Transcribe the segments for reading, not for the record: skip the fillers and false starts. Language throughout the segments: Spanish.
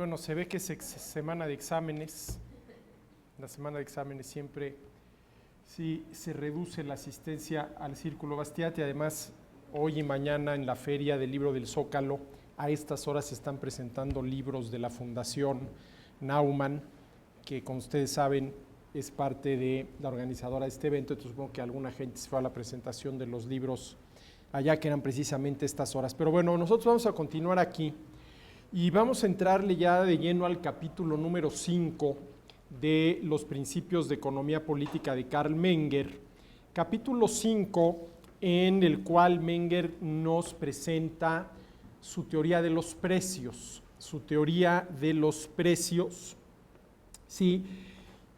bueno, se ve que es semana de exámenes. La semana de exámenes siempre sí se reduce la asistencia al Círculo Bastiat y además hoy y mañana en la Feria del Libro del Zócalo a estas horas se están presentando libros de la Fundación Naumann, que como ustedes saben es parte de la organizadora de este evento. Entonces supongo que alguna gente se fue a la presentación de los libros allá, que eran precisamente estas horas. Pero bueno, nosotros vamos a continuar aquí y vamos a entrarle ya de lleno al capítulo número 5 de los principios de economía política de Karl Menger. Capítulo 5 en el cual Menger nos presenta su teoría de los precios, ¿sí?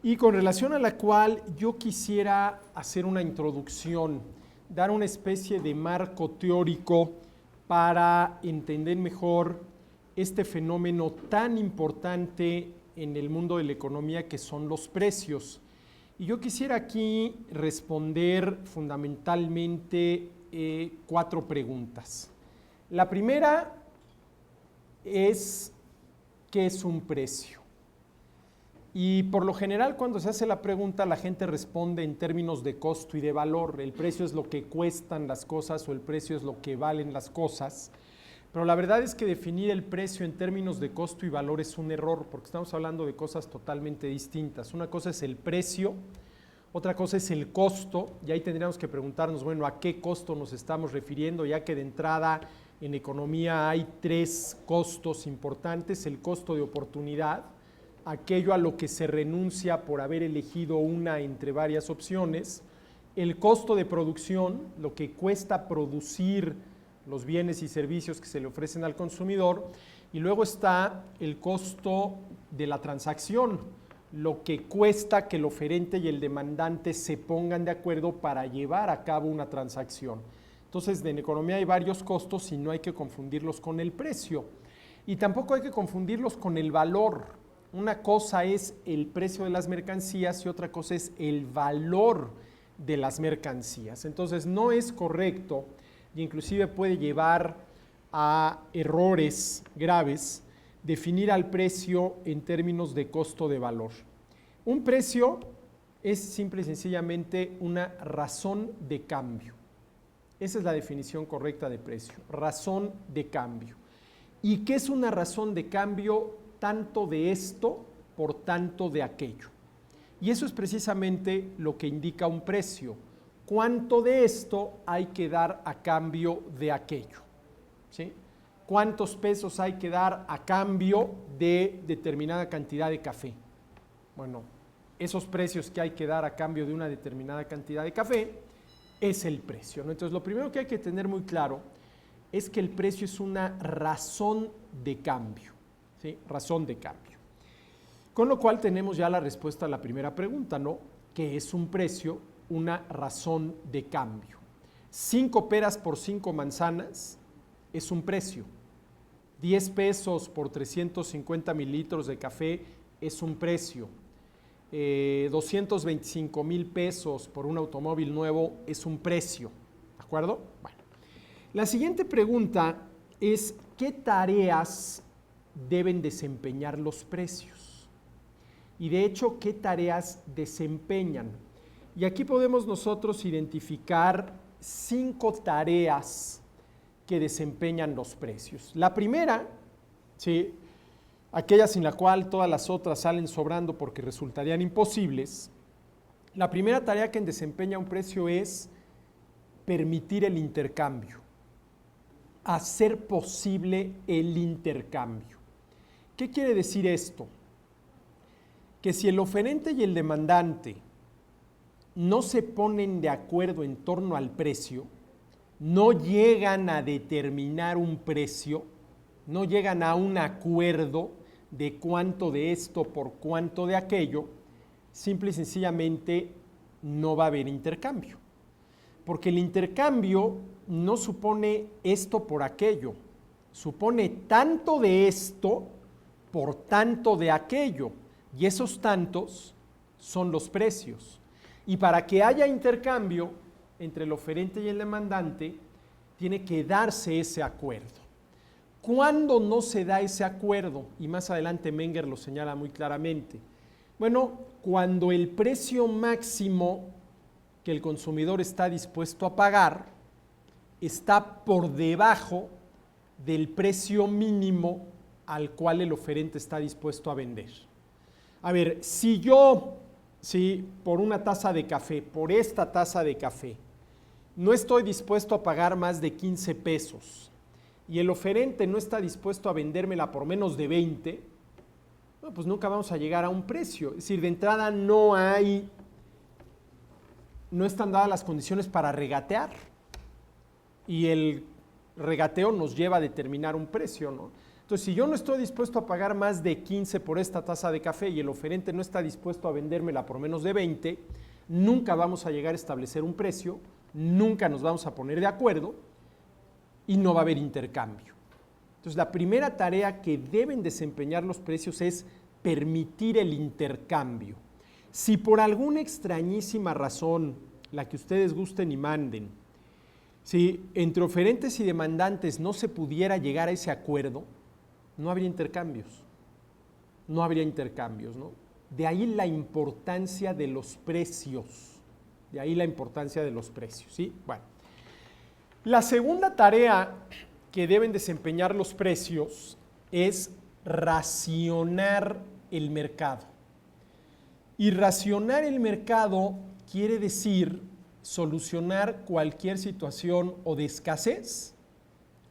Y con relación a la cual yo quisiera hacer una introducción, dar una especie de marco teórico para entender mejor este fenómeno tan importante en el mundo de la economía que son los precios. Y yo quisiera aquí responder fundamentalmente 4 preguntas. La primera es, ¿qué es un precio? Y por lo general cuando se hace la pregunta la gente responde en términos de costo y de valor. El precio es lo que cuestan las cosas o el precio es lo que valen las cosas. Pero la verdad es que definir el precio en términos de costo y valor es un error, porque estamos hablando de cosas totalmente distintas. Una cosa es el precio, otra cosa es el costo, y ahí tendríamos que preguntarnos, bueno, ¿a qué costo nos estamos refiriendo? Ya que de entrada en economía hay 3 costos importantes: el costo de oportunidad, aquello a lo que se renuncia por haber elegido una entre varias opciones; el costo de producción, lo que cuesta producir los bienes y servicios que se le ofrecen al consumidor; y luego está el costo de la transacción, lo que cuesta que el oferente y el demandante se pongan de acuerdo para llevar a cabo una transacción. Entonces, en economía hay varios costos y no hay que confundirlos con el precio. Y tampoco hay que confundirlos con el valor. Una cosa es el precio de las mercancías y otra cosa es el valor de las mercancías. Entonces, no es correcto y inclusive puede llevar a errores graves definir al precio en términos de costo de valor. Un precio es simple y sencillamente una razón de cambio. Esa es la definición correcta de precio, razón de cambio. ¿Y qué es una razón de cambio? Tanto de esto por tanto de aquello. Y eso es precisamente lo que indica un precio. ¿Cuánto de esto hay que dar a cambio de aquello? ¿Sí? ¿Cuántos pesos hay que dar a cambio de determinada cantidad de café? Bueno, esos precios que hay que dar a cambio de una determinada cantidad de café es el precio, ¿no? Entonces, lo primero que hay que tener muy claro es que el precio es una razón de cambio, ¿sí? Razón de cambio. Con lo cual tenemos ya la respuesta a la primera pregunta, ¿no? ¿Qué es un precio? Una razón de cambio. 5 peras por 5 manzanas es un precio. 10 pesos por 350 mililitros de café es un precio. 225,000 pesos por un automóvil nuevo es un precio. ¿De acuerdo? Bueno. La siguiente pregunta es, ¿qué tareas deben desempeñar los precios? Y de hecho, ¿qué tareas desempeñan? Y aquí podemos nosotros identificar 5 tareas que desempeñan los precios. La primera, ¿sí?, aquella sin la cual todas las otras salen sobrando porque resultarían imposibles. La primera tarea que desempeña un precio es permitir el intercambio, hacer posible el intercambio. ¿Qué quiere decir esto? Que si el oferente y el demandante no se ponen de acuerdo en torno al precio, no llegan a determinar un precio, no llegan a un acuerdo de cuánto de esto por cuánto de aquello, simple y sencillamente no va a haber intercambio. Porque el intercambio no supone esto por aquello, supone tanto de esto por tanto de aquello, y esos tantos son los precios. Y para que haya intercambio entre el oferente y el demandante, tiene que darse ese acuerdo. ¿Cuándo no se da ese acuerdo? Y más adelante Menger lo señala muy claramente. Bueno, cuando el precio máximo que el consumidor está dispuesto a pagar está por debajo del precio mínimo al cual el oferente está dispuesto a vender. A ver, si yo, por una taza de café, por esta taza de café, no estoy dispuesto a pagar más de 15 pesos y el oferente no está dispuesto a vendérmela por menos de 20, bueno, pues nunca vamos a llegar a un precio. Es decir, de entrada no están dadas las condiciones para regatear y el regateo nos lleva a determinar un precio, ¿no? Entonces, si yo no estoy dispuesto a pagar más de 15 por esta taza de café y el oferente no está dispuesto a vendérmela por menos de 20, nunca vamos a llegar a establecer un precio, nunca nos vamos a poner de acuerdo y no va a haber intercambio. Entonces, la primera tarea que deben desempeñar los precios es permitir el intercambio. Si por alguna extrañísima razón, la que ustedes gusten y manden, si entre oferentes y demandantes no se pudiera llegar a ese acuerdo, no habría intercambios. No habría intercambios, ¿no? De ahí la importancia de los precios. De ahí la importancia de los precios, ¿sí? Bueno. La segunda tarea que deben desempeñar los precios es racionar el mercado. Y racionar el mercado quiere decir solucionar cualquier situación o de escasez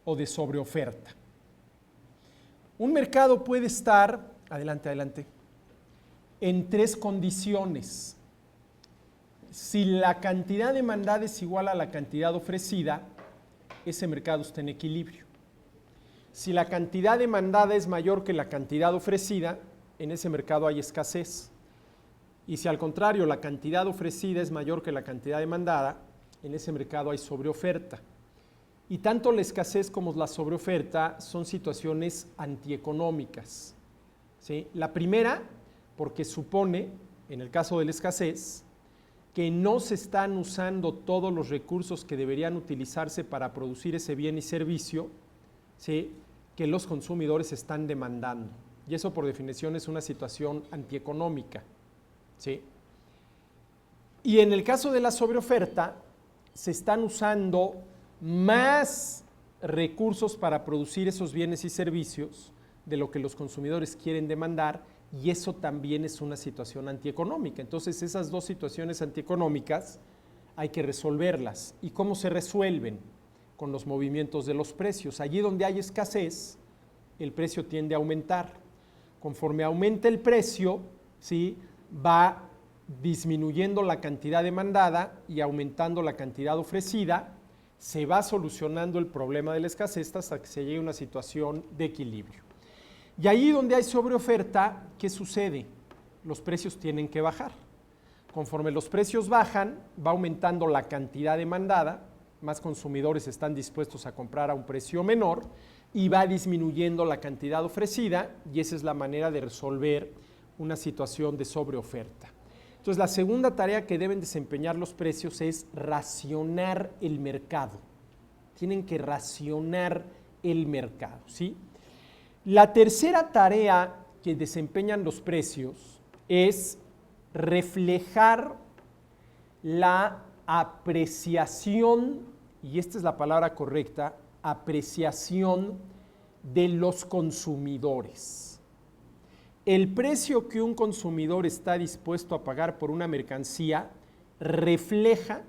o de sobreoferta. Un mercado puede estar, adelante, en tres condiciones. Si la cantidad demandada es igual a la cantidad ofrecida, ese mercado está en equilibrio. Si la cantidad demandada es mayor que la cantidad ofrecida, en ese mercado hay escasez. Y si al contrario la cantidad ofrecida es mayor que la cantidad demandada, en ese mercado hay sobreoferta. Y tanto la escasez como la sobreoferta son situaciones antieconómicas, ¿sí? La primera, porque supone, en el caso de la escasez, que no se están usando todos los recursos que deberían utilizarse para producir ese bien y servicio, ¿sí?, que los consumidores están demandando. Y eso por definición es una situación antieconómica, ¿sí? Y en el caso de la sobreoferta, se están usando más recursos para producir esos bienes y servicios de lo que los consumidores quieren demandar, y eso también es una situación antieconómica. Entonces, esas dos situaciones antieconómicas hay que resolverlas. ¿Y cómo se resuelven? Con los movimientos de los precios. Allí donde hay escasez, el precio tiende a aumentar. Conforme aumenta el precio, ¿sí?, va disminuyendo la cantidad demandada y aumentando la cantidad ofrecida. Se va solucionando el problema de la escasez hasta que se llegue a una situación de equilibrio. Y ahí donde hay sobreoferta, ¿qué sucede? Los precios tienen que bajar. Conforme los precios bajan, va aumentando la cantidad demandada, más consumidores están dispuestos a comprar a un precio menor y va disminuyendo la cantidad ofrecida, y esa es la manera de resolver una situación de sobreoferta. Entonces, la segunda tarea que deben desempeñar los precios es racionar el mercado. Tienen que racionar el mercado, ¿sí? La tercera tarea que desempeñan los precios es reflejar la apreciación, y esta es la palabra correcta, apreciación de los consumidores. El precio que un consumidor está dispuesto a pagar por una mercancía refleja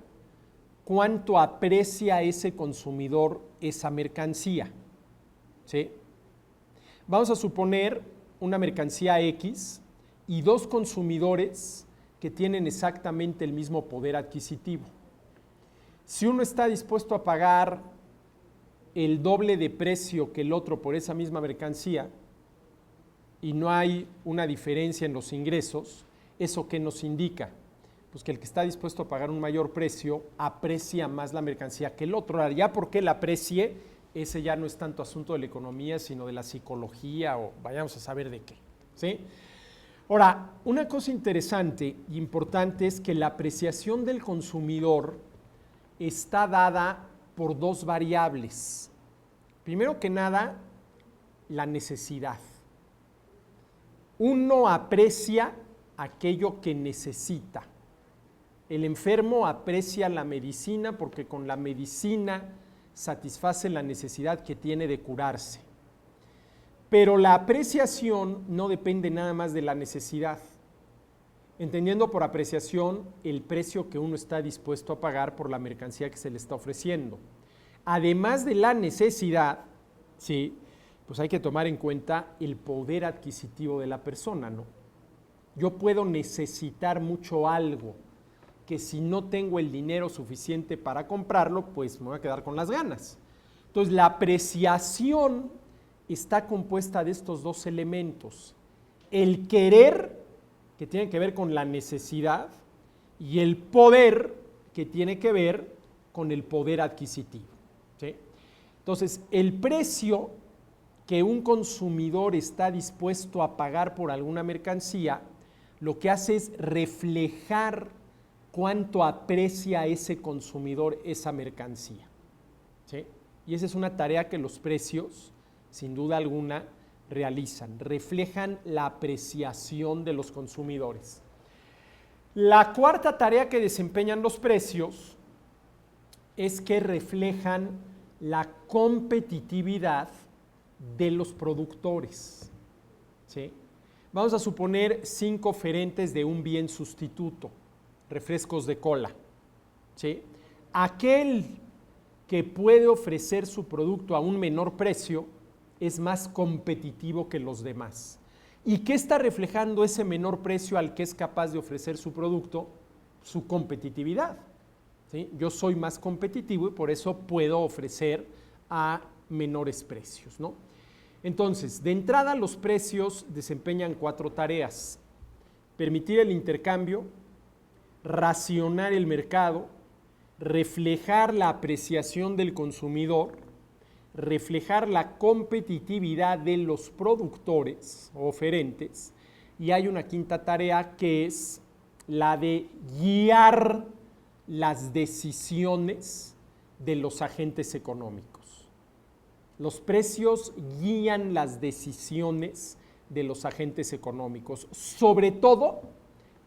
cuánto aprecia ese consumidor esa mercancía, ¿sí? Vamos a suponer una mercancía X y dos consumidores que tienen exactamente el mismo poder adquisitivo. Si uno está dispuesto a pagar el doble de precio que el otro por esa misma mercancía y no hay una diferencia en los ingresos, ¿eso qué nos indica? Pues que el que está dispuesto a pagar un mayor precio aprecia más la mercancía que el otro. Ahora, ya porque la aprecie, ese ya no es tanto asunto de la economía, sino de la psicología, o vayamos a saber de qué, ¿sí? Ahora, una cosa interesante e importante es que la apreciación del consumidor está dada por dos variables. Primero que nada, la necesidad. Uno aprecia aquello que necesita. El enfermo aprecia la medicina porque con la medicina satisface la necesidad que tiene de curarse. Pero la apreciación no depende nada más de la necesidad, entendiendo por apreciación el precio que uno está dispuesto a pagar por la mercancía que se le está ofreciendo. Además de la necesidad, sí, pues hay que tomar en cuenta el poder adquisitivo de la persona, ¿no? Yo puedo necesitar mucho algo que si no tengo el dinero suficiente para comprarlo, pues me voy a quedar con las ganas. Entonces, la apreciación está compuesta de estos dos elementos. El querer, que tiene que ver con la necesidad, y el poder, que tiene que ver con el poder adquisitivo, ¿sí? Entonces, el precio que un consumidor está dispuesto a pagar por alguna mercancía, lo que hace es reflejar cuánto aprecia ese consumidor esa mercancía, ¿sí? Y esa es una tarea que los precios, sin duda alguna, realizan, reflejan la apreciación de los consumidores. La cuarta tarea que desempeñan los precios es que reflejan la competitividad de los productores, ¿sí? Vamos a suponer 5 oferentes de un bien sustituto, refrescos de cola, ¿sí? Aquel que puede ofrecer su producto a un menor precio es más competitivo que los demás. ¿Y qué está reflejando ese menor precio al que es capaz de ofrecer su producto? Su competitividad, ¿sí? Yo soy más competitivo y por eso puedo ofrecer a menores precios, ¿no? Entonces, de entrada, los precios desempeñan 4 tareas: permitir el intercambio, racionar el mercado, reflejar la apreciación del consumidor, reflejar la competitividad de los productores o oferentes, y hay una quinta tarea que es la de guiar las decisiones de los agentes económicos. Los precios guían las decisiones de los agentes económicos, sobre todo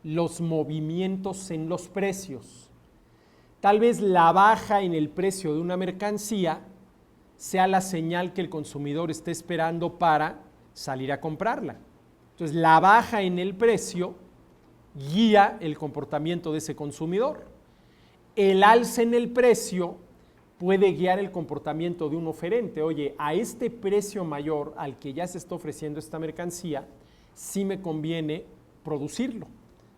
los movimientos en los precios. Tal vez la baja en el precio de una mercancía sea la señal que el consumidor esté esperando para salir a comprarla. Entonces, la baja en el precio guía el comportamiento de ese consumidor. El alza en el precio puede guiar el comportamiento de un oferente. Oye, a este precio mayor al que ya se está ofreciendo esta mercancía, sí me conviene producirlo,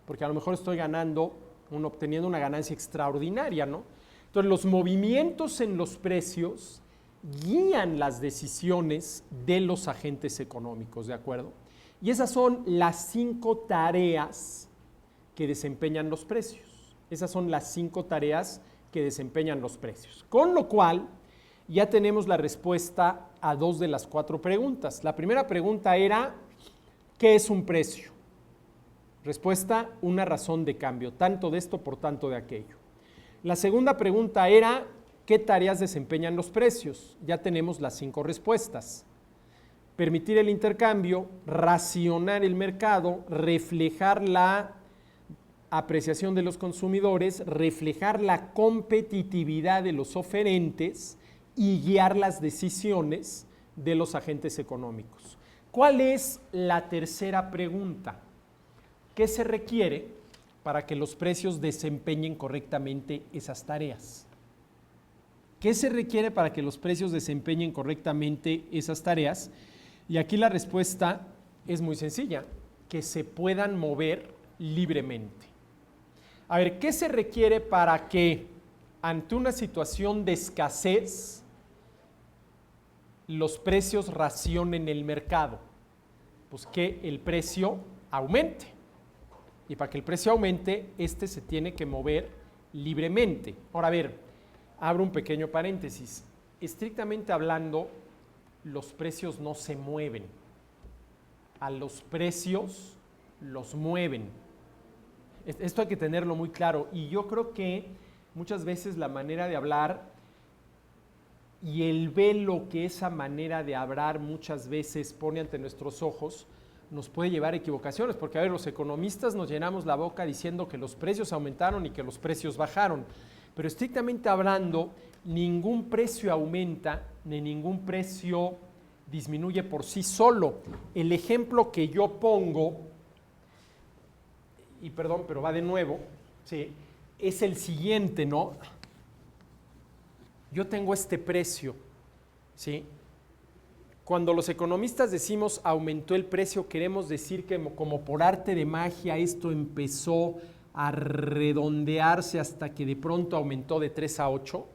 porque a lo mejor estoy obteniendo una ganancia extraordinaria, ¿no? Entonces, los movimientos en los precios guían las decisiones de los agentes económicos, ¿de acuerdo? Y esas son las 5 tareas que desempeñan los precios. Esas son las 5 tareas que desempeñan los precios. Con lo cual, ya tenemos la respuesta a 2 de las 4 preguntas. La primera pregunta era, ¿qué es un precio? Respuesta, una razón de cambio, tanto de esto por tanto de aquello. La segunda pregunta era, ¿qué tareas desempeñan los precios? Ya tenemos las 5 respuestas. Permitir el intercambio, racionar el mercado, reflejar la apreciación de los consumidores, reflejar la competitividad de los oferentes y guiar las decisiones de los agentes económicos. ¿Cuál es la tercera pregunta? ¿Qué se requiere para que los precios desempeñen correctamente esas tareas? ¿Qué se requiere para que los precios desempeñen correctamente esas tareas? Y aquí la respuesta es muy sencilla, que se puedan mover libremente. A ver, ¿qué se requiere para que ante una situación de escasez los precios racionen el mercado? Pues que el precio aumente. Y para que el precio aumente, este se tiene que mover libremente. Ahora, a ver, abro un pequeño paréntesis. Estrictamente hablando, los precios no se mueven. A los precios los mueven. Esto hay que tenerlo muy claro. Y yo creo que muchas veces la manera de hablar y el velo que esa manera de hablar muchas veces pone ante nuestros ojos nos puede llevar a equivocaciones, porque a ver, los economistas nos llenamos la boca diciendo que los precios aumentaron y que los precios bajaron, pero estrictamente hablando, ningún precio aumenta ni ningún precio disminuye por sí solo. El ejemplo que yo pongo, y perdón, pero va de nuevo, ¿sí?, es el siguiente, ¿no? Yo tengo este precio, ¿sí? Cuando los economistas decimos aumentó el precio, queremos decir que como por arte de magia esto empezó a redondearse hasta que de pronto aumentó de 3 a 8.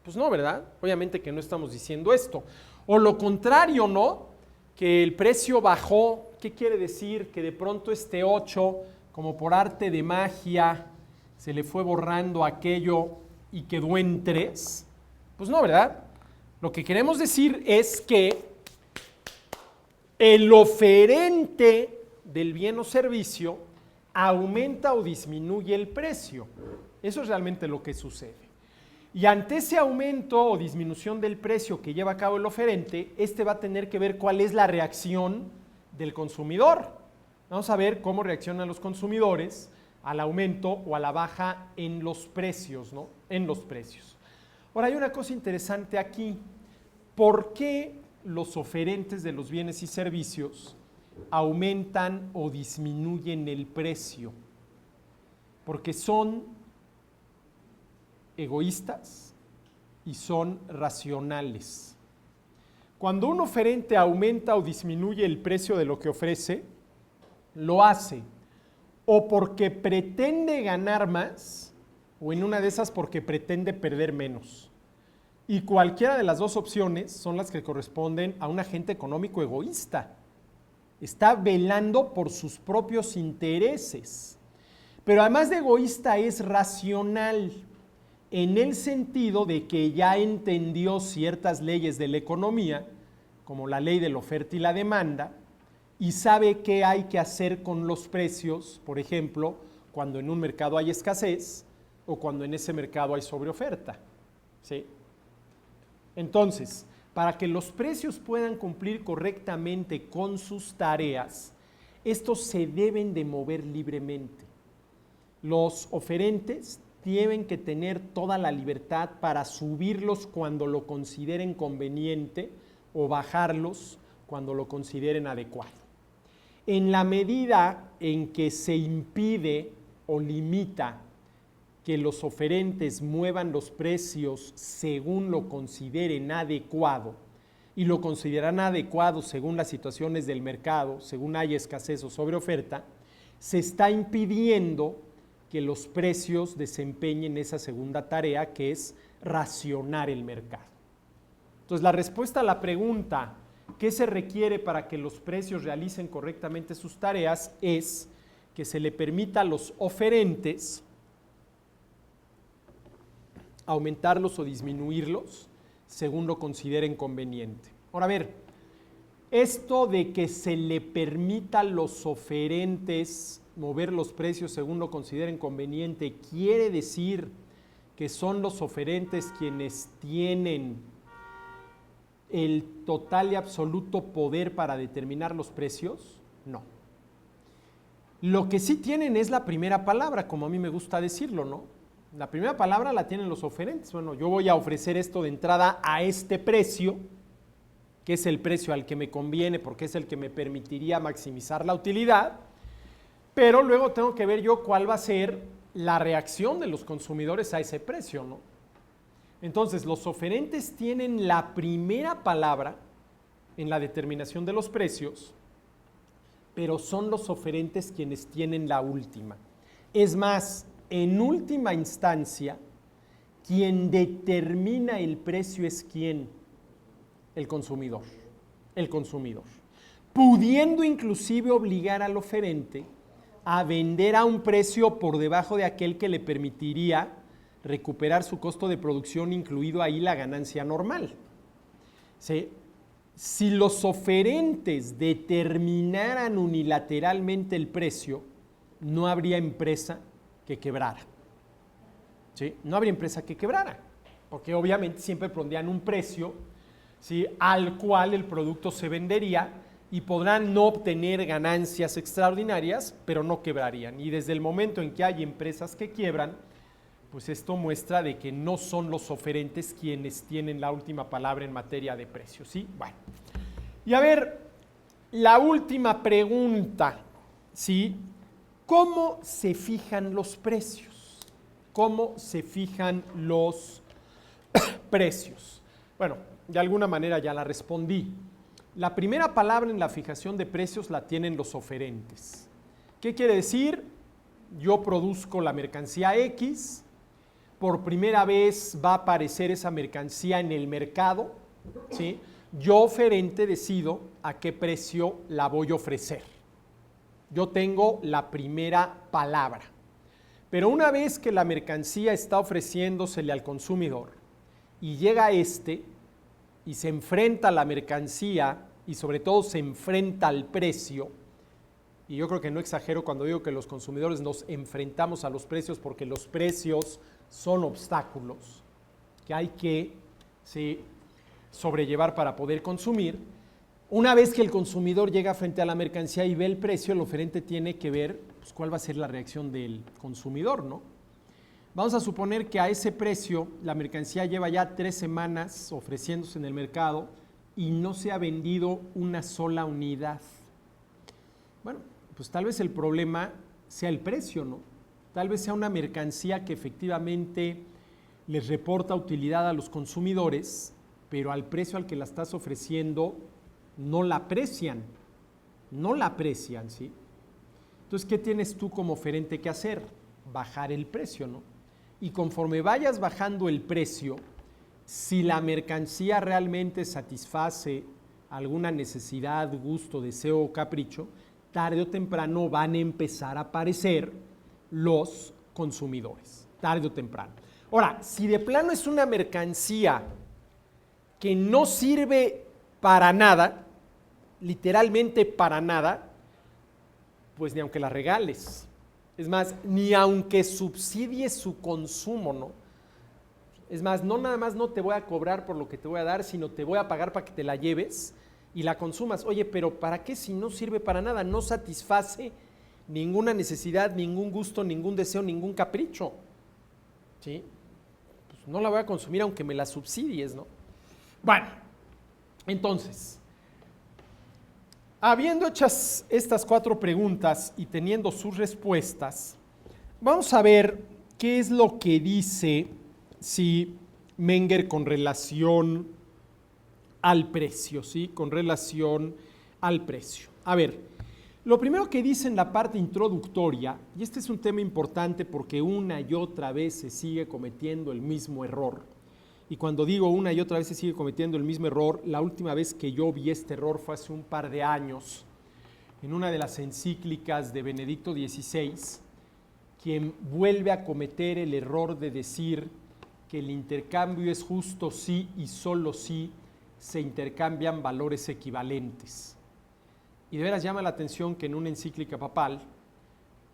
Pues no, ¿verdad? Obviamente que no estamos diciendo esto. O lo contrario, ¿no? Que el precio bajó. ¿Qué quiere decir? Que de pronto este 8, como por arte de magia, se le fue borrando aquello y quedó en 3. Pues no, ¿verdad? Lo que queremos decir es que el oferente del bien o servicio aumenta o disminuye el precio. Eso es realmente lo que sucede. Y ante ese aumento o disminución del precio que lleva a cabo el oferente, este va a tener que ver cuál es la reacción del consumidor. Vamos a ver cómo reaccionan los consumidores al aumento o a la baja en los precios, ¿no? En los precios. Ahora, hay una cosa interesante aquí. ¿Por qué los oferentes de los bienes y servicios aumentan o disminuyen el precio? Porque son egoístas y son racionales. Cuando un oferente aumenta o disminuye el precio de lo que ofrece, lo hace o porque pretende ganar más, o en una de esas porque pretende perder menos. Y cualquiera de las dos opciones son las que corresponden a un agente económico egoísta. Está velando por sus propios intereses. Pero además de egoísta es racional, en el sentido de que ya entendió ciertas leyes de la economía, como la ley de la oferta y la demanda, y sabe qué hay que hacer con los precios, por ejemplo, cuando en un mercado hay escasez o cuando en ese mercado hay sobreoferta, ¿sí? Entonces, para que los precios puedan cumplir correctamente con sus tareas, estos se deben de mover libremente. Los oferentes tienen que tener toda la libertad para subirlos cuando lo consideren conveniente o bajarlos cuando lo consideren adecuado. En la medida en que se impide o limita que los oferentes muevan los precios según lo consideren adecuado, y lo consideran adecuado según las situaciones del mercado, según haya escasez o sobreoferta, se está impidiendo que los precios desempeñen esa segunda tarea, que es racionar el mercado. Entonces, la respuesta a la pregunta, ¿qué se requiere para que los precios realicen correctamente sus tareas?, es que se le permita a los oferentes aumentarlos o disminuirlos según lo consideren conveniente. Ahora, a ver, esto de que se le permita a los oferentes mover los precios según lo consideren conveniente, ¿quiere decir que son los oferentes quienes tienen el total y absoluto poder para determinar los precios? No. Lo que sí tienen es la primera palabra, como a mí me gusta decirlo, ¿no? La primera palabra la tienen los oferentes. Bueno, yo voy a ofrecer esto de entrada a este precio, que es el precio al que me conviene porque es el que me permitiría maximizar la utilidad, pero luego tengo que ver yo cuál va a ser la reacción de los consumidores a ese precio, ¿no? Entonces, los oferentes tienen la primera palabra en la determinación de los precios, pero son los oferentes quienes tienen la última. Es más, en última instancia, quien determina el precio es ¿quién? El consumidor. El consumidor. Pudiendo inclusive obligar al oferente a vender a un precio por debajo de aquel que le permitiría recuperar su costo de producción, incluido ahí la ganancia normal. ¿Sí? Si los oferentes determinaran unilateralmente el precio, no habría empresa que quebrara. ¿Sí? No habría empresa que quebrara. porque obviamente siempre pondrían un precio, ¿sí?, al cual el producto se vendería y podrán no obtener ganancias extraordinarias, pero no quebrarían. Y desde el momento en que hay empresas que quiebran, pues esto muestra de que no son los oferentes quienes tienen la última palabra en materia de precios, ¿sí? Bueno, y a ver, la última pregunta, ¿sí? ¿Cómo se fijan los precios? ¿Cómo se fijan los precios? Bueno, de alguna manera ya la respondí. La primera palabra en la fijación de precios la tienen los oferentes. ¿Qué quiere decir? Yo produzco la mercancía X, por primera vez va a aparecer esa mercancía en el mercado, ¿sí? Yo, oferente, decido a qué precio la voy a ofrecer. Yo tengo la primera palabra. Pero una vez que la mercancía está ofreciéndosele al consumidor y llega y se enfrenta a la mercancía y sobre todo se enfrenta al precio, y yo creo que no exagero cuando digo que los consumidores nos enfrentamos a los precios porque los precios son obstáculos que hay que sobrellevar para poder consumir. Una vez que el consumidor llega frente a la mercancía y ve el precio, el oferente tiene que ver pues, cuál va a ser la reacción del consumidor, ¿no? Vamos a suponer que a ese precio la mercancía lleva ya 3 semanas ofreciéndose en el mercado y no se ha vendido una sola unidad. Bueno, pues tal vez el problema sea el precio, ¿no? Tal vez sea una mercancía que efectivamente les reporta utilidad a los consumidores, pero al precio al que la estás ofreciendo no la aprecian, ¿sí? Entonces, ¿qué tienes tú como oferente que hacer? Bajar el precio, ¿no? Y conforme vayas bajando el precio, si la mercancía realmente satisface alguna necesidad, gusto, deseo o capricho, tarde o temprano van a empezar a aparecer los consumidores, tarde o temprano. Ahora, si de plano es una mercancía que no sirve para nada, literalmente para nada, pues ni aunque la regales. Es más, ni aunque subsidies su consumo, ¿no? Es más, no nada más no te voy a cobrar por lo que te voy a dar, sino te voy a pagar para que te la lleves y la consumas. Oye, pero ¿para qué si no sirve para nada? No satisface ninguna necesidad, ningún gusto, ningún deseo, ningún capricho. ¿Sí? Pues no la voy a consumir aunque me la subsidies, ¿no? Bueno, entonces, habiendo hechas estas 4 preguntas y teniendo sus respuestas, vamos a ver qué es lo que dice Menger con relación al precio, ¿sí? Con relación al precio. A ver, lo primero que dice en la parte introductoria, y este es un tema importante porque una y otra vez se sigue cometiendo el mismo error, y cuando digo una y otra vez se sigue cometiendo el mismo error, la última vez que yo vi este error fue hace un par de años, en una de las encíclicas de Benedicto XVI, quien vuelve a cometer el error de decir que el intercambio es justo si y solo si se intercambian valores equivalentes. Y de veras llama la atención que en una encíclica papal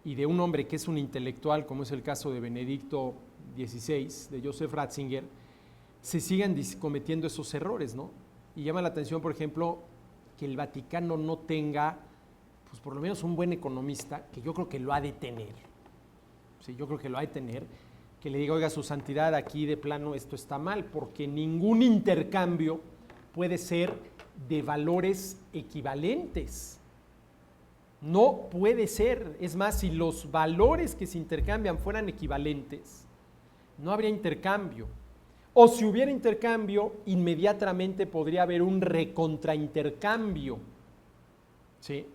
y de un hombre que es un intelectual, como es el caso de Benedicto XVI, de Joseph Ratzinger, se sigan cometiendo esos errores, ¿no? Y llama la atención, por ejemplo, que el Vaticano no tenga, pues por lo menos un buen economista, que yo creo que lo ha de tener. Sí, yo creo que lo ha de tener, que le diga, oiga, su santidad, aquí de plano esto está mal, porque ningún intercambio puede ser de valores equivalentes. No puede ser. Es más, si los valores que se intercambian fueran equivalentes, no habría intercambio. O si hubiera intercambio, inmediatamente podría haber un recontraintercambio. ¿Sí?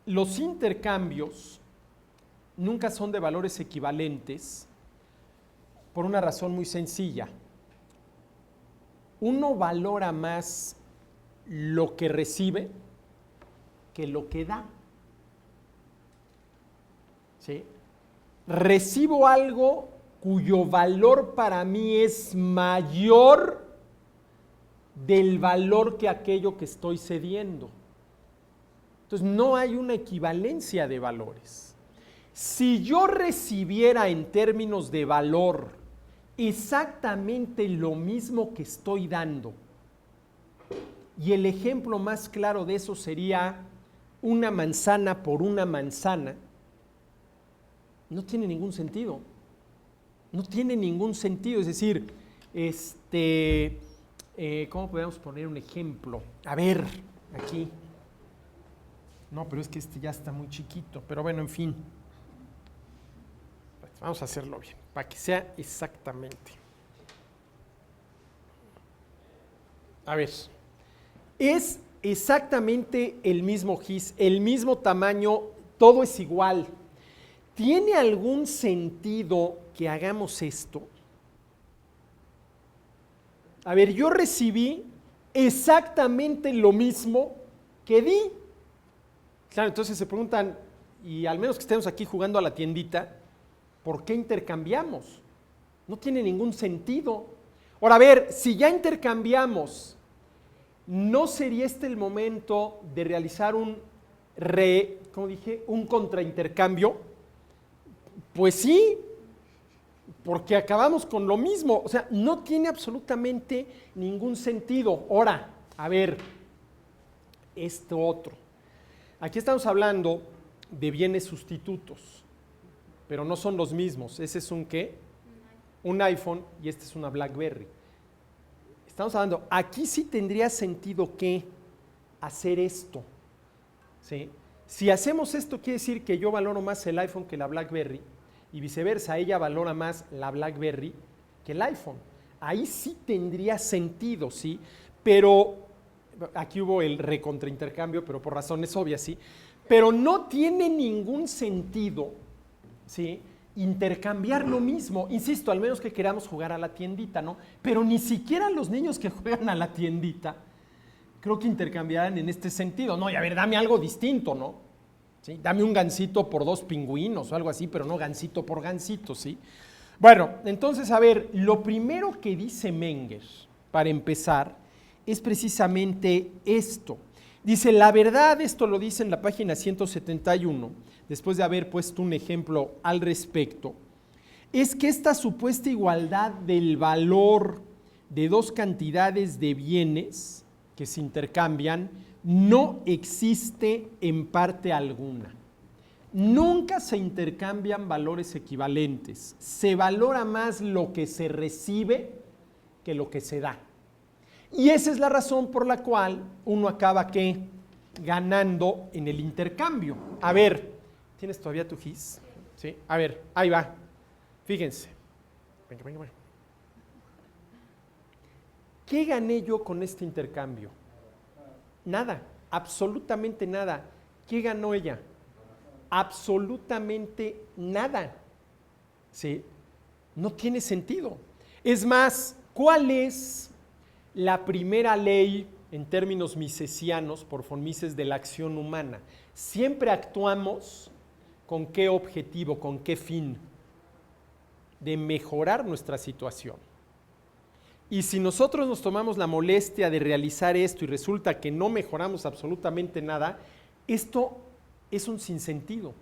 Los intercambios nunca son de valores equivalentes por una razón muy sencilla. Uno valora más lo que recibe que lo que da. ¿Sí? Recibo algo cuyo valor para mí es mayor del valor que aquello que estoy cediendo. Entonces no hay una equivalencia de valores. Si yo recibiera en términos de valor exactamente lo mismo que estoy dando. Y el ejemplo más claro de eso sería una manzana por una manzana. No tiene ningún sentido. No tiene ningún sentido. Es decir, ¿cómo podemos poner un ejemplo? A ver, aquí. No, pero es que este ya está muy chiquito. Pero bueno, en fin. Vamos a hacerlo bien, para que sea exactamente. A ver, es exactamente el mismo GIS, el mismo tamaño, todo es igual. ¿Tiene algún sentido que hagamos esto? A ver, yo recibí exactamente lo mismo que di. Claro, entonces se preguntan, y al menos que estemos aquí jugando a la tiendita, ¿por qué intercambiamos? No tiene ningún sentido. Ahora, a ver, si ya intercambiamos, ¿no sería este el momento de realizar un contraintercambio? Pues sí, porque acabamos con lo mismo. O sea, no tiene absolutamente ningún sentido. Ahora, a ver, esto otro. Aquí estamos hablando de bienes sustitutos, pero no son los mismos. Ese es un ¿qué? Un iPhone y este es una BlackBerry. Estamos hablando, aquí sí tendría sentido que hacer esto. ¿Sí? Si hacemos esto, quiere decir que yo valoro más el iPhone que la BlackBerry y viceversa, ella valora más la BlackBerry que el iPhone. Ahí sí tendría sentido, ¿sí? Pero aquí hubo el recontraintercambio, pero por razones obvias, ¿sí? Pero no tiene ningún sentido, ¿sí?, intercambiar lo mismo, insisto, al menos que queramos jugar a la tiendita, ¿no? Pero ni siquiera los niños que juegan a la tiendita creo que intercambiarán en este sentido, ¿no? Y a ver, dame algo distinto, ¿no? ¿Sí? Dame un gansito por 2 pingüinos o algo así, pero no gansito por gansito, ¿sí? Bueno, entonces, a ver, lo primero que dice Menger, para empezar, es precisamente esto. Dice, la verdad, esto lo dice en la página 171, después de haber puesto un ejemplo al respecto, es que esta supuesta igualdad del valor de dos cantidades de bienes que se intercambian no existe en parte alguna. Nunca se intercambian valores equivalentes. Se valora más lo que se recibe que lo que se da. Y esa es la razón por la cual uno acaba, ¿qué?, ganando en el intercambio. A ver, ¿tienes todavía tu GIS? ¿Sí? A ver, ahí va. Fíjense. Venga. ¿Qué gané yo con este intercambio? Nada, absolutamente nada. ¿Qué ganó ella? Absolutamente nada. ¿Sí? No tiene sentido. Es más, ¿cuál es la primera ley en términos misesianos, por von Mises, de la acción humana? Siempre actuamos ¿con qué objetivo, con qué fin? De mejorar nuestra situación. Y si nosotros nos tomamos la molestia de realizar esto y resulta que no mejoramos absolutamente nada, esto es un sinsentido.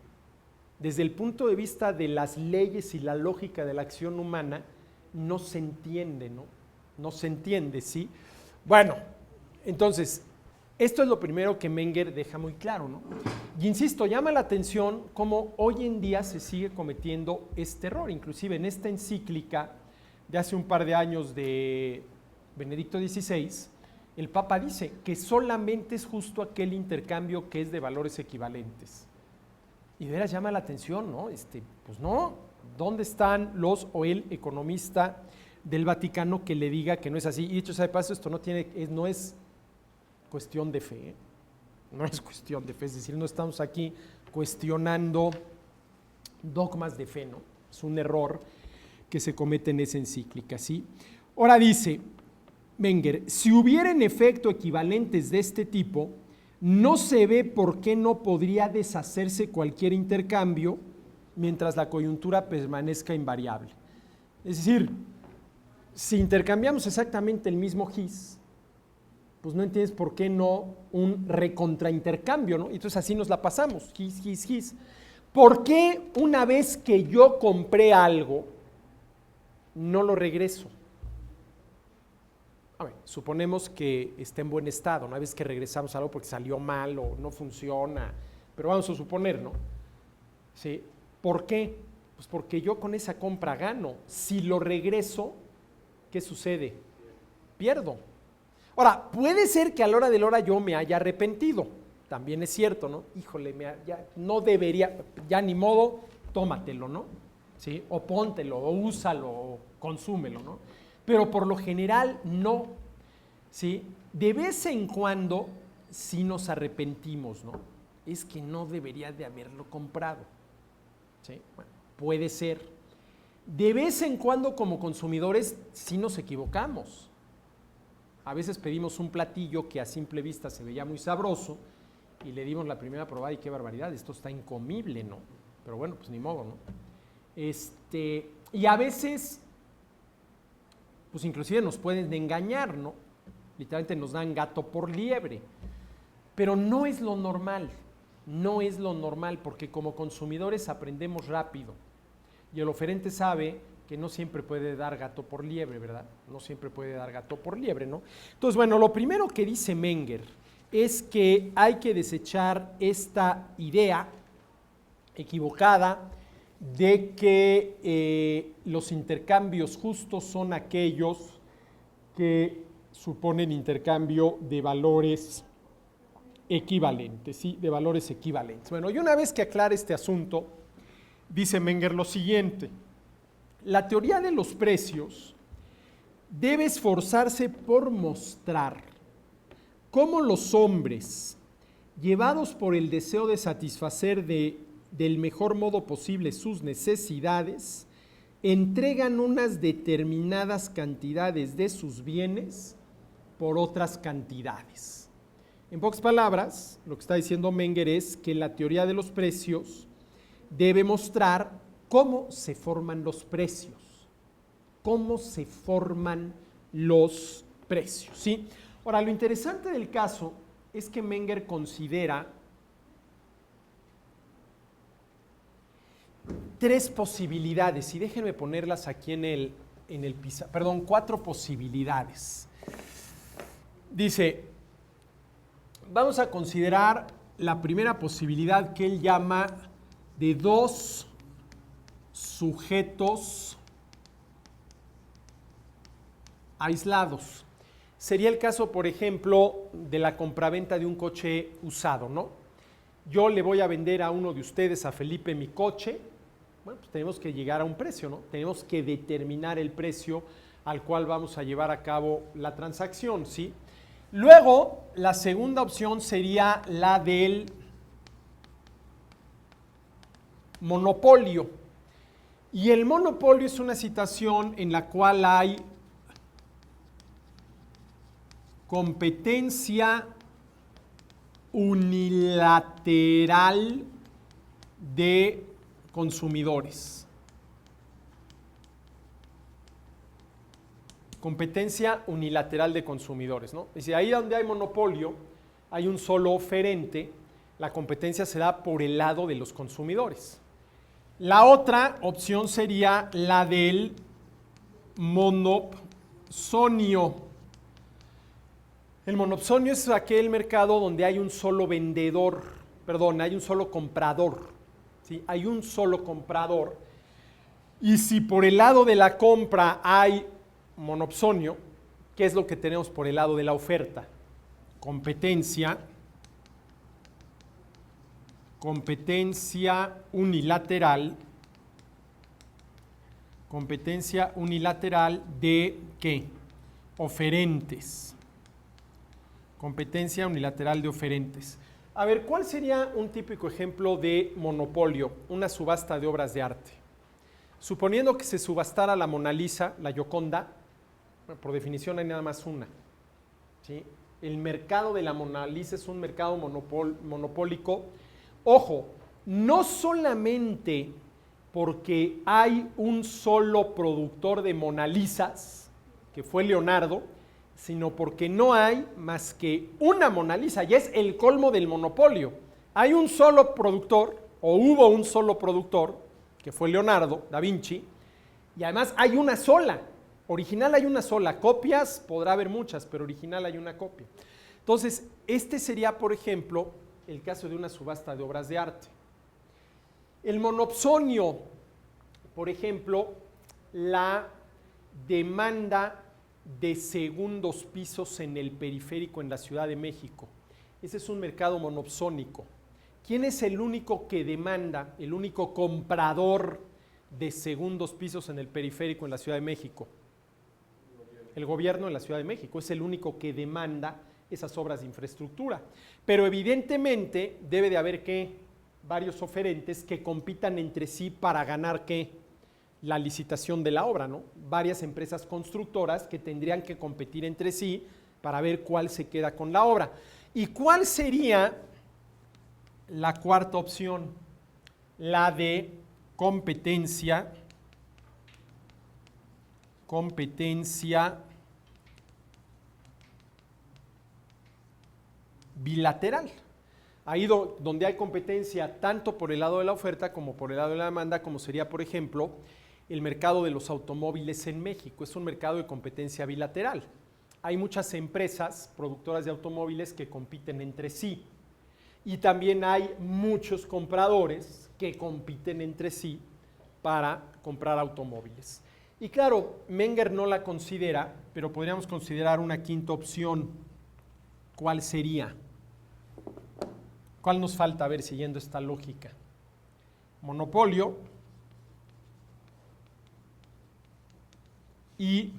Desde el punto de vista de las leyes y la lógica de la acción humana, no se entiende, ¿no? No se entiende, ¿sí? Bueno, entonces, esto es lo primero que Menger deja muy claro, ¿no? Y insisto, llama la atención cómo hoy en día se sigue cometiendo este error. Inclusive en esta encíclica de hace un par de años de Benedicto XVI, el Papa dice que solamente es justo aquel intercambio que es de valores equivalentes. Y de veras llama la atención, ¿no? Pues no, ¿dónde están los o el economista del Vaticano que le diga que no es así? Y dicho sea de paso, esto no es cuestión de fe, ¿eh? No es cuestión de fe, es decir, no estamos aquí cuestionando dogmas de fe, ¿no? Es un error que se comete en esa encíclica, ¿sí? Ahora dice Menger, si hubiera en efecto equivalentes de este tipo, no se ve por qué no podría deshacerse cualquier intercambio mientras la coyuntura permanezca invariable. Es decir, si intercambiamos exactamente el mismo GIS, pues no entiendes por qué no un recontraintercambio, ¿no? Entonces así nos la pasamos, GIS. ¿Por qué una vez que yo compré algo, no lo regreso. A ver, suponemos que está en buen estado, una vez que regresamos algo porque salió mal o no funciona, pero vamos a suponer, ¿no? ¿Sí? ¿Por qué? Pues porque yo con esa compra gano. Si lo regreso, ¿qué sucede? Pierdo. Ahora, puede ser que a la hora de la hora yo me haya arrepentido, también es cierto, ¿no? Híjole, ya no debería, ya ni modo, tómatelo, ¿no? ¿Sí? O póntelo, o úsalo, o consúmelo, ¿no? Pero por lo general no, ¿sí? De vez en cuando sí nos arrepentimos, ¿no? Es que no debería de haberlo comprado, ¿sí? Bueno, puede ser. De vez en cuando como consumidores sí nos equivocamos. A veces pedimos un platillo que a simple vista se veía muy sabroso y le dimos la primera probada y qué barbaridad, esto está incomible, ¿no? Pero bueno, pues ni modo, ¿no? Y a veces pues inclusive nos pueden engañar, ¿no? Literalmente nos dan gato por liebre, pero no es lo normal, no es lo normal, porque como consumidores aprendemos rápido y el oferente sabe que no siempre puede dar gato por liebre, ¿verdad? No siempre puede dar gato por liebre, ¿no? Entonces, bueno, lo primero que dice Menger es que hay que desechar esta idea equivocada de que los intercambios justos son aquellos que suponen intercambio de valores equivalentes, ¿sí? De valores equivalentes. Bueno, y una vez que aclare este asunto, dice Menger lo siguiente: la teoría de los precios debe esforzarse por mostrar cómo los hombres, llevados por el deseo de satisfacer del mejor modo posible sus necesidades, entregan unas determinadas cantidades de sus bienes por otras cantidades. En pocas palabras, lo que está diciendo Menger es que la teoría de los precios debe mostrar cómo se forman los precios, cómo se forman los precios, ¿sí? Ahora, lo interesante del caso es que Menger considera tres posibilidades, y déjenme ponerlas aquí en el pizarrón, perdón, cuatro posibilidades. Dice, vamos a considerar la primera posibilidad que él llama de dos sujetos aislados. Sería el caso, por ejemplo, de la compraventa de un coche usado, ¿no? Yo le voy a vender a uno de ustedes, a Felipe, mi coche. Bueno, pues tenemos que llegar a un precio, ¿no? Tenemos que determinar el precio al cual vamos a llevar a cabo la transacción, ¿sí? Luego, la segunda opción sería la del monopolio. Y el monopolio es una situación en la cual hay competencia unilateral de consumidores. Competencia unilateral de consumidores, ¿no? Es decir, ahí donde hay monopolio, hay un solo oferente, la competencia se da por el lado de los consumidores. La otra opción sería la del monopsonio. El monopsonio es aquel mercado donde hay un solo vendedor, perdón, hay un solo comprador, ¿sí? Hay un solo comprador. Y si por el lado de la compra hay monopsonio, ¿qué es lo que tenemos por el lado de la oferta? Competencia unilateral. Competencia unilateral de ¿qué? Oferentes. Competencia unilateral de oferentes. A ver, ¿cuál sería un típico ejemplo de monopolio? Una subasta de obras de arte. Suponiendo que se subastara la Mona Lisa, la Gioconda, por definición hay nada más una, ¿sí? El mercado de la Mona Lisa es un mercado monopólico. Ojo, no solamente porque hay un solo productor de Mona Lisas, que fue Leonardo, sino porque no hay más que una Mona Lisa, y es el colmo del monopolio. Hay un solo productor, o hubo un solo productor, que fue Leonardo da Vinci, Y además hay una sola. Original hay una sola. Copias podrá haber muchas, pero original hay una copia. Entonces, este sería, por ejemplo, el caso de una subasta de obras de arte. El monopsonio, por ejemplo, la demanda de segundos pisos en el periférico en la Ciudad de México. Ese es un mercado monopsónico. ¿Quién es el único que demanda, el único comprador de segundos pisos en el periférico en la Ciudad de México? El gobierno de la Ciudad de México es el único que demanda esas obras de infraestructura. Pero evidentemente debe de haber varios oferentes que compitan entre sí para ganar la licitación de la obra, ¿no? Varias empresas constructoras que tendrían que competir entre sí para ver cuál se queda con la obra. ¿Y cuál sería la cuarta opción? La de competencia bilateral. Ahí donde hay competencia tanto por el lado de la oferta como por el lado de la demanda, como sería, por ejemplo, el mercado de los automóviles en México. Es un mercado de competencia bilateral. Hay muchas empresas productoras de automóviles que compiten entre sí. Y también hay muchos compradores que compiten entre sí para comprar automóviles. Y claro, Menger no la considera, pero podríamos considerar una quinta opción. ¿Cuál sería? ¿Cuál nos falta? A ver, siguiendo esta lógica. Monopolio y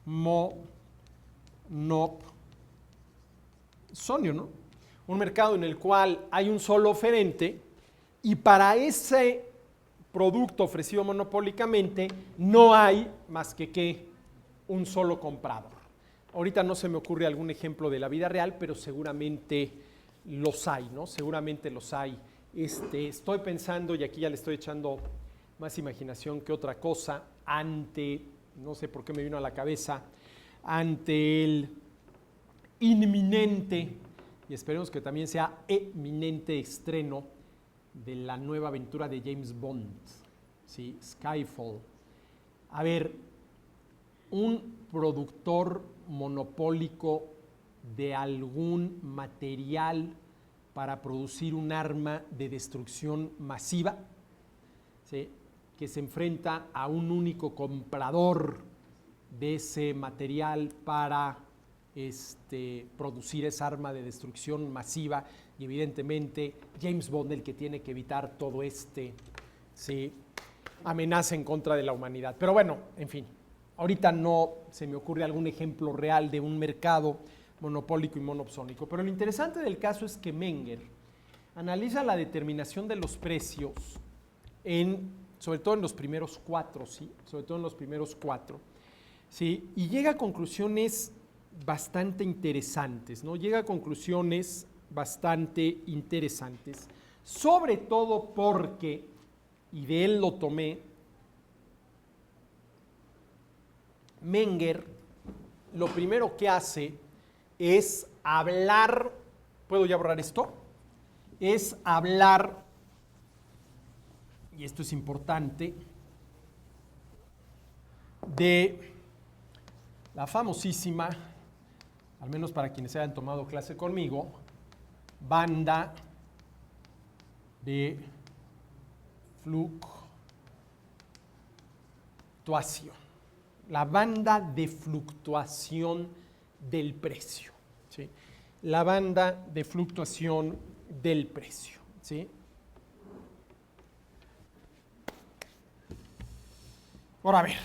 monopsonio, ¿no? Un mercado en el cual hay un solo oferente y para ese producto ofrecido monopólicamente no hay más que un solo comprador. Ahorita no se me ocurre algún ejemplo de la vida real, pero seguramente los hay, ¿no? Seguramente los hay. Estoy pensando, y aquí ya le estoy echando más imaginación que otra cosa, no sé por qué me vino a la cabeza, ante el inminente, y esperemos que también sea eminente estreno de la nueva aventura de James Bond, ¿sí? Skyfall. A ver, un productor monopólico de algún material para producir un arma de destrucción masiva, ¿sí? Que se enfrenta a un único comprador de ese material para producir esa arma de destrucción masiva, y evidentemente James Bond el que tiene que evitar todo ¿sí? amenaza en contra de la humanidad. Pero bueno, en fin, ahorita no se me ocurre algún ejemplo real de un mercado monopólico y monopsónico, pero lo interesante del caso es que Menger analiza la determinación de los precios sobre todo en los primeros cuatro, ¿sí? Sobre todo en los primeros cuatro, ¿sí? Y llega a conclusiones bastante interesantes, ¿no? Llega a conclusiones bastante interesantes, sobre todo porque, y de él lo tomé, Menger lo primero que hace es hablar, ¿puedo ya borrar esto? Es hablar, y esto es importante, de la famosísima, al menos para quienes hayan tomado clase conmigo, banda de fluctuación. La banda de fluctuación del precio, ¿sí? La banda de fluctuación del precio, ¿sí? Ahora, a ver,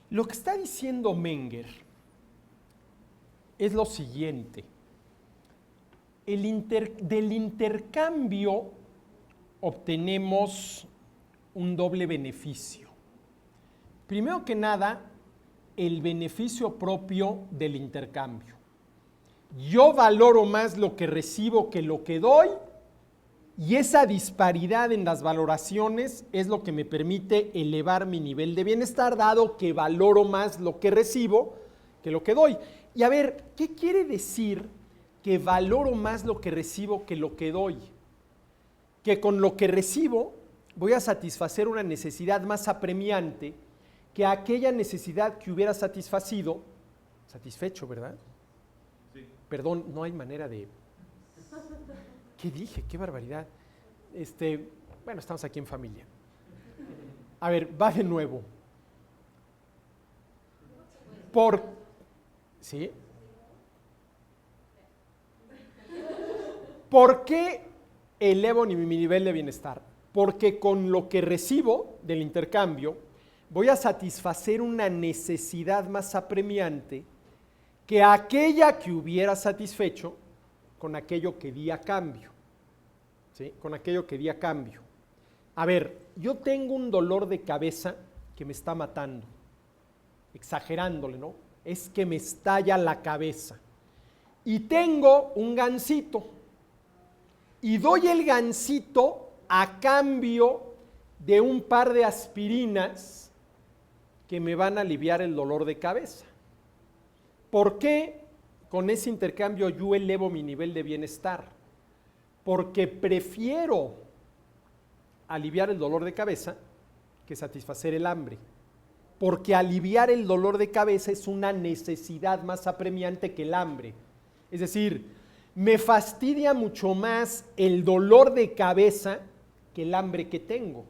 lo que está diciendo Menger es lo siguiente. Del intercambio obtenemos un doble beneficio. Primero que nada, el beneficio propio del intercambio. Yo valoro más lo que recibo que lo que doy, y esa disparidad en las valoraciones es lo que me permite elevar mi nivel de bienestar, dado que valoro más lo que recibo que lo que doy. Y a ver, ¿qué quiere decir que valoro más lo que recibo que lo que doy? Que con lo que recibo voy a satisfacer una necesidad más apremiante que aquella necesidad que hubiera satisfecho, ¿verdad? Sí. Perdón, no hay manera de... ¿Qué dije? ¡Qué barbaridad! Bueno, estamos aquí en familia. A ver, va de nuevo. ¿Sí? ¿Por qué elevo mi nivel de bienestar? Porque con lo que recibo del intercambio voy a satisfacer una necesidad más apremiante que aquella que hubiera satisfecho con aquello que di a cambio. ¿Sí? Con aquello que di a cambio. A ver, yo tengo un dolor de cabeza que me está matando, exagerándole, ¿no? Es que me estalla la cabeza. Y tengo un gansito. Y doy el gansito a cambio de un par de aspirinas que me van a aliviar el dolor de cabeza. ¿Por qué con ese intercambio yo elevo mi nivel de bienestar? Porque prefiero aliviar el dolor de cabeza que satisfacer el hambre. Porque aliviar el dolor de cabeza es una necesidad más apremiante que el hambre. Es decir, me fastidia mucho más el dolor de cabeza que el hambre que tengo.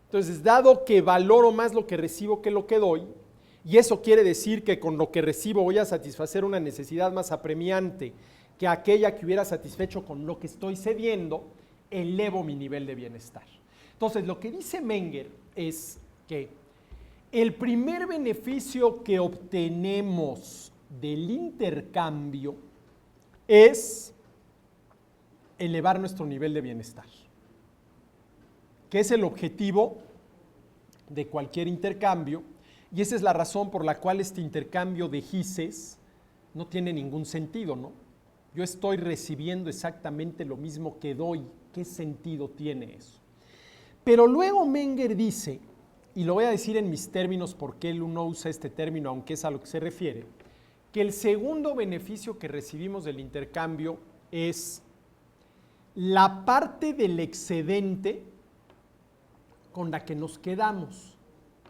Entonces, dado que valoro más lo que recibo que lo que doy, y eso quiere decir que con lo que recibo voy a satisfacer una necesidad más apremiante que aquella que hubiera satisfecho con lo que estoy cediendo, elevo mi nivel de bienestar. Entonces, lo que dice Menger es que el primer beneficio que obtenemos del intercambio es elevar nuestro nivel de bienestar, que es el objetivo de cualquier intercambio, y esa es la razón por la cual este intercambio de gises no tiene ningún sentido, ¿no? Yo estoy recibiendo exactamente lo mismo que doy. ¿Qué sentido tiene eso? Pero luego Menger dice, y lo voy a decir en mis términos porque él no usa este término, aunque es a lo que se refiere, que el segundo beneficio que recibimos del intercambio es la parte del excedente con la que nos quedamos.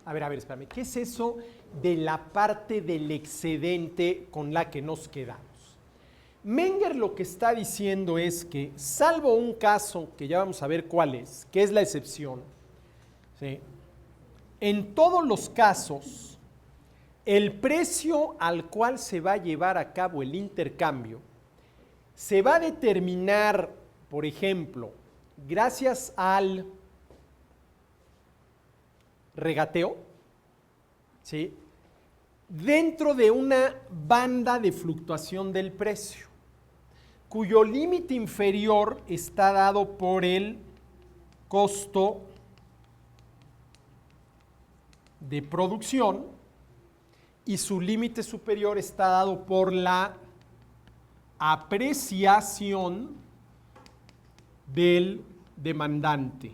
A ver, espérame, ¿qué es eso de la parte del excedente con la que nos quedamos? Menger lo que está diciendo es que, salvo un caso, que ya vamos a ver cuál es, que es la excepción, ¿sí? En todos los casos, el precio al cual se va a llevar a cabo el intercambio se va a determinar, por ejemplo, gracias al regateo, ¿sí? Dentro de una banda de fluctuación del precio, cuyo límite inferior está dado por el costo de producción y su límite superior está dado por la apreciación del demandante.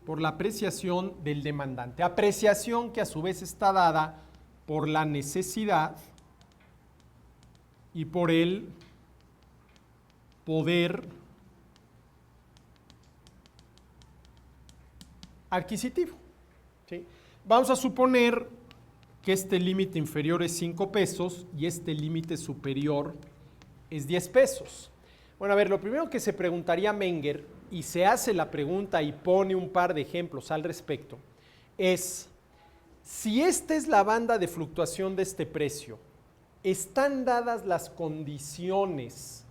Por la apreciación del demandante. Apreciación que a su vez está dada por la necesidad y por el poder adquisitivo. ¿Sí? Vamos a suponer que este límite inferior es 5 pesos y este límite superior es 10 pesos. Bueno, a ver, lo primero que se preguntaría Menger, y se hace la pregunta y pone un par de ejemplos al respecto, es, si esta es la banda de fluctuación de este precio, ¿están dadas las condiciones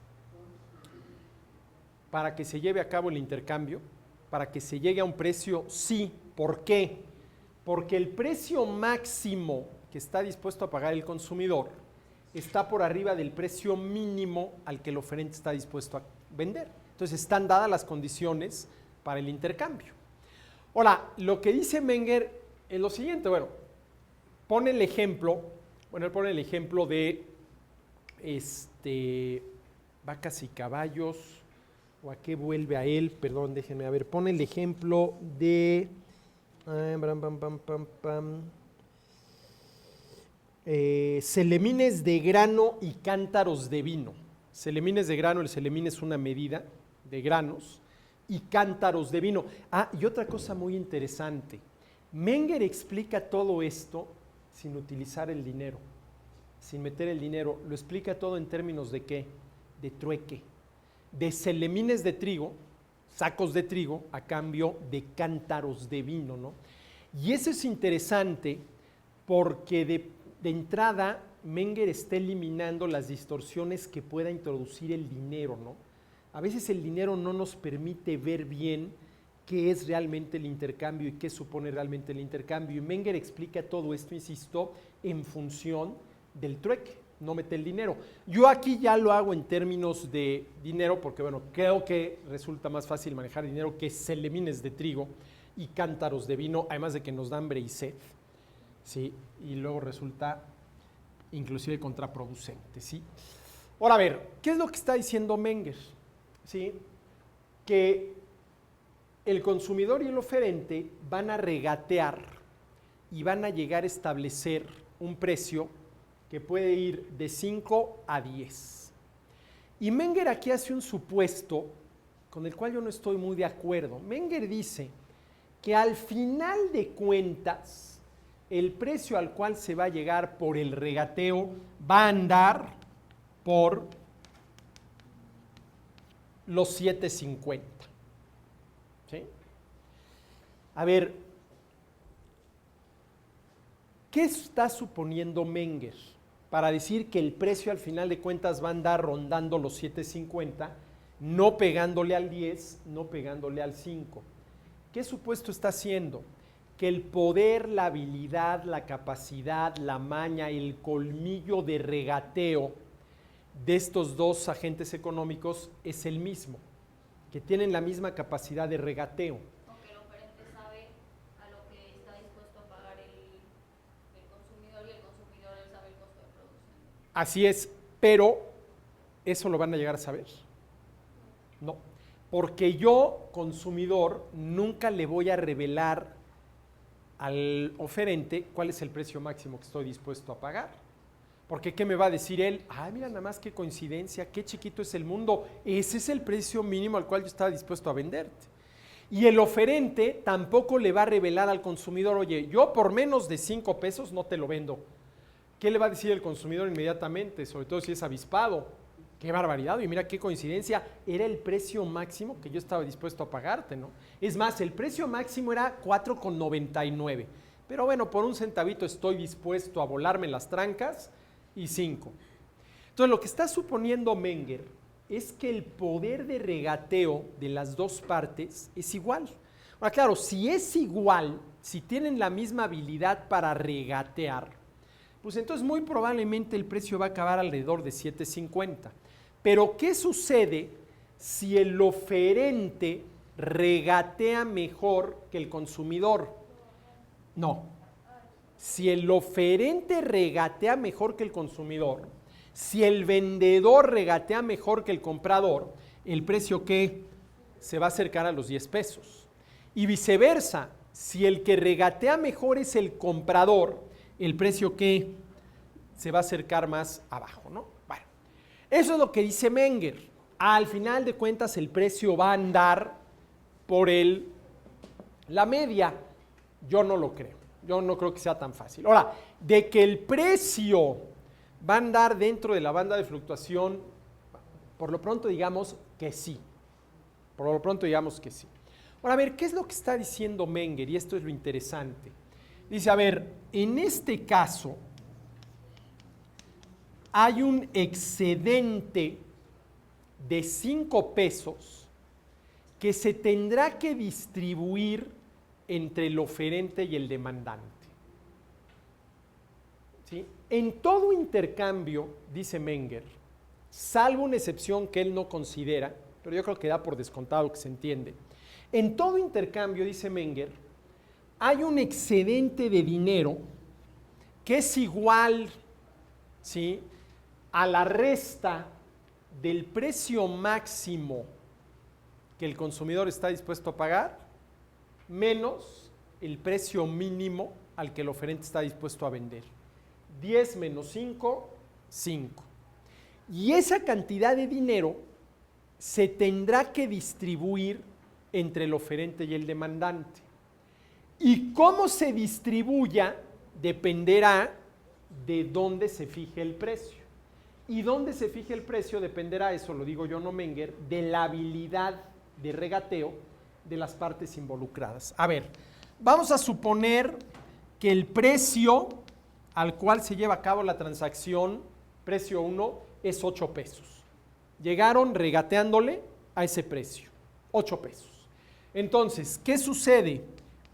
para que se lleve a cabo el intercambio? ¿Para que se llegue a un precio? Sí. ¿Por qué? Porque el precio máximo que está dispuesto a pagar el consumidor está por arriba del precio mínimo al que el oferente está dispuesto a vender. Entonces, están dadas las condiciones para el intercambio. Ahora, lo que dice Menger es lo siguiente, bueno, pone el ejemplo de vacas y caballos, o a qué vuelve a él, perdón, déjenme, a ver, pone el ejemplo de celemines de grano y cántaros de vino. Celemines de grano, el celemín es una medida de granos, y cántaros de vino. Ah, y otra cosa muy interesante. Menger explica todo esto sin utilizar el dinero, sin meter el dinero. Lo explica todo en términos de ¿qué? De trueque, de celemines de trigo, sacos de trigo, a cambio de cántaros de vino, ¿no? Y eso es interesante porque de entrada Menger está eliminando las distorsiones que pueda introducir el dinero, ¿no? A veces el dinero no nos permite ver bien qué es realmente el intercambio y qué supone realmente el intercambio. Y Menger explica todo esto, insisto, en función del trueque, no mete el dinero. Yo aquí ya lo hago en términos de dinero porque, bueno, creo que resulta más fácil manejar dinero que celemines de trigo y cántaros de vino, además de que nos da hambre y sed, ¿sí? Y luego resulta inclusive contraproducente, ¿sí? Ahora, a ver, ¿qué es lo que está diciendo Menger? ¿Sí? Que el consumidor y el oferente van a regatear y van a llegar a establecer un precio que puede ir de 5 a 10. Y Menger aquí hace un supuesto con el cual yo no estoy muy de acuerdo. Menger dice que al final de cuentas, el precio al cual se va a llegar por el regateo va a andar por los 7.50. ¿Sí? A ver, ¿qué está suponiendo Menger para decir que el precio al final de cuentas va a andar rondando los 7.50, no pegándole al 10, no pegándole al 5? ¿Qué supuesto está haciendo? Que el poder, la habilidad, la capacidad, la maña, el colmillo de regateo de estos dos agentes económicos es el mismo, que tienen la misma capacidad de regateo. Aunque el oferente sabe a lo que está dispuesto a pagar el consumidor y el consumidor él sabe el costo de producción. Así es, pero ¿eso lo van a llegar a saber? No, porque yo, consumidor, nunca le voy a revelar al oferente cuál es el precio máximo que estoy dispuesto a pagar. Porque ¿qué me va a decir él? Ay, mira nada más qué coincidencia, qué chiquito es el mundo. Ese es el precio mínimo al cual yo estaba dispuesto a venderte. Y el oferente tampoco le va a revelar al consumidor, oye, yo por menos de 5 pesos no te lo vendo. ¿Qué le va a decir el consumidor inmediatamente? Sobre todo si es avispado. Qué barbaridad, y mira qué coincidencia, era el precio máximo que yo estaba dispuesto a pagarte, ¿no? Es más, el precio máximo era 4,99, pero bueno, por un centavito estoy dispuesto a volarme las trancas y 5. Entonces, lo que está suponiendo Menger es que el poder de regateo de las dos partes es igual. Ahora, claro, si es igual, si tienen la misma habilidad para regatear, pues entonces muy probablemente el precio va a acabar alrededor de 7.50. Pero ¿qué sucede si el oferente regatea mejor que el consumidor? No. Si el oferente regatea mejor que el consumidor, si el vendedor regatea mejor que el comprador, el precio ¿qué? Se va a acercar a los 10 pesos. Y viceversa, si el que regatea mejor es el comprador, el precio ¿qué? Se va a acercar más abajo, ¿no? Bueno, eso es lo que dice Menger. Al final de cuentas, el precio va a andar por la media. Yo no lo creo. Yo no creo que sea tan fácil. Ahora, de que el precio va a andar dentro de la banda de fluctuación, por lo pronto digamos que sí. Por lo pronto digamos que sí. Ahora, a ver, ¿qué es lo que está diciendo Menger? Y esto es lo interesante. Dice, a ver, en este caso hay un excedente de 5 pesos que se tendrá que distribuir entre el oferente y el demandante. ¿Sí? En todo intercambio, dice Menger, salvo una excepción que él no considera, pero yo creo que da por descontado que se entiende, en todo intercambio, dice Menger, hay un excedente de dinero que es igual, ¿sí?, a la resta del precio máximo que el consumidor está dispuesto a pagar, menos el precio mínimo al que el oferente está dispuesto a vender. 10 menos 5, 5. Y esa cantidad de dinero se tendrá que distribuir entre el oferente y el demandante. Y cómo se distribuya dependerá de dónde se fije el precio. Y dónde se fije el precio dependerá, eso lo digo yo, no Menger, de la habilidad de regateo de las partes involucradas. A ver, vamos a suponer que el precio al cual se lleva a cabo la transacción, precio 1, es 8 pesos. Llegaron regateándole a ese precio, 8 pesos. Entonces, ¿qué sucede?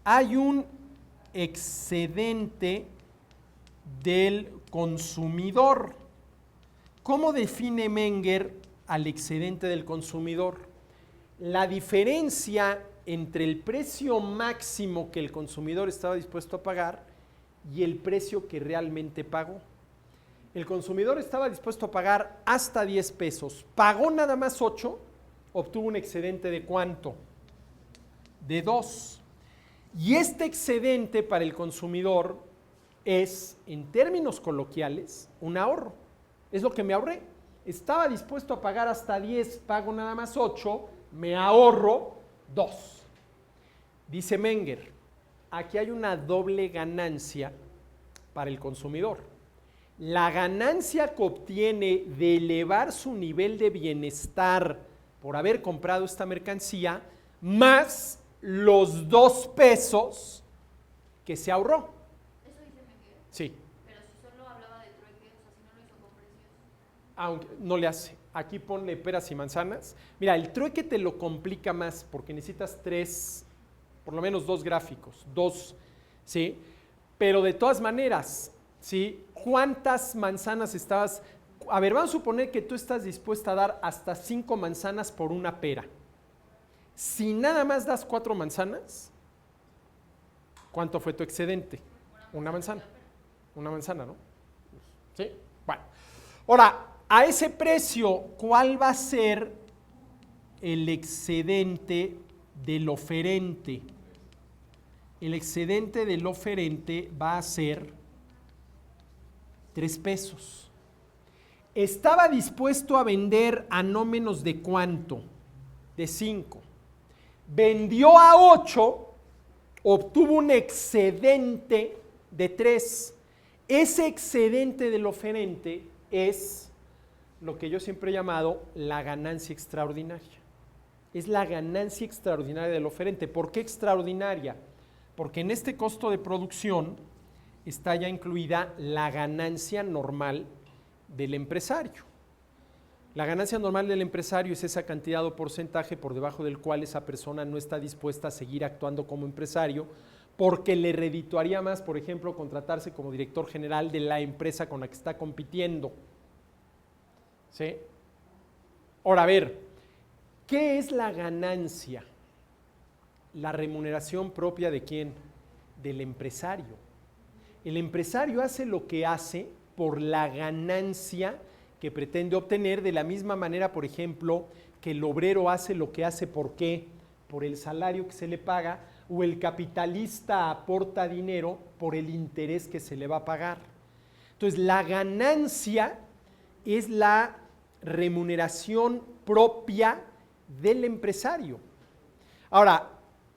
Hay un excedente del consumidor. ¿Cómo define Menger al excedente del consumidor? La diferencia entre el precio máximo que el consumidor estaba dispuesto a pagar y el precio que realmente pagó. El consumidor estaba dispuesto a pagar hasta 10 pesos, pagó nada más 8, obtuvo un excedente de ¿cuánto? De 2. Y este excedente para el consumidor es, en términos coloquiales, un ahorro. Es lo que me ahorré. Estaba dispuesto a pagar hasta 10, pago nada más 8, me ahorro 2. Dice Menger, aquí hay una doble ganancia para el consumidor. La ganancia que obtiene de elevar su nivel de bienestar por haber comprado esta mercancía, más los 2 pesos que se ahorró. ¿Eso dice Menger? Sí. Pero si solo hablaba de trueque, o sea, si no lo hizo con precios. Aunque no le hace. Aquí ponle peras y manzanas. Mira, el trueque te lo complica más porque necesitas 3, por lo menos 2 gráficos, 2, ¿sí? Pero de todas maneras, ¿sí? ¿Cuántas manzanas estabas? A ver, vamos a suponer que tú estás dispuesta a dar hasta 5 manzanas por una pera. Si nada más das 4 manzanas, ¿cuánto fue tu excedente? Una manzana. Una manzana, ¿no? ¿Sí? Bueno. Ahora, a ese precio, ¿cuál va a ser el excedente del oferente? El excedente del oferente va a ser 3 pesos. Estaba dispuesto a vender a no menos de ¿cuánto? De 5. Vendió a 8, obtuvo un excedente de 3. Ese excedente del oferente es lo que yo siempre he llamado la ganancia extraordinaria. Es la ganancia extraordinaria del oferente. ¿Por qué extraordinaria? Porque en este costo de producción está ya incluida la ganancia normal del empresario. La ganancia normal del empresario es esa cantidad o porcentaje por debajo del cual esa persona no está dispuesta a seguir actuando como empresario porque le redituaría más, por ejemplo, contratarse como director general de la empresa con la que está compitiendo. ¿Sí? Ahora, a ver, ¿qué es la ganancia? La remuneración propia ¿de quién? Del empresario. El empresario hace lo que hace por la ganancia que pretende obtener, de la misma manera, por ejemplo, que el obrero hace lo que hace, ¿por qué? Por el salario que se le paga, o el capitalista aporta dinero por el interés que se le va a pagar. Entonces, la ganancia es la remuneración propia del empresario. Ahora,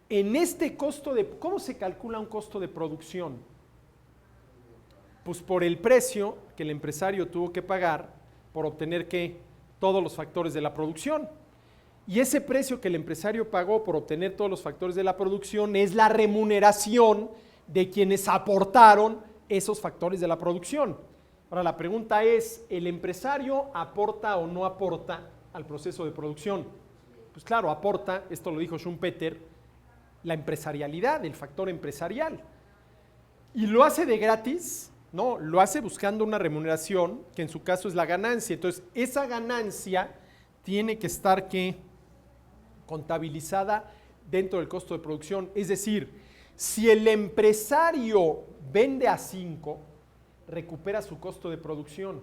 en este costo de, ¿cómo se calcula un costo de producción? Pues por el precio que el empresario tuvo que pagar por obtener ¿qué? Todos los factores de la producción. Y ese precio que el empresario pagó por obtener todos los factores de la producción es la remuneración de quienes aportaron esos factores de la producción. Ahora la pregunta es, ¿el empresario aporta o no aporta al proceso de producción? Pues claro, aporta, esto lo dijo Schumpeter, la empresarialidad, el factor empresarial. ¿Y lo hace de gratis? No, lo hace buscando una remuneración, que en su caso es la ganancia. Entonces, esa ganancia tiene que estar ¿qué? Contabilizada dentro del costo de producción. Es decir, si el empresario vende a 5, recupera su costo de producción.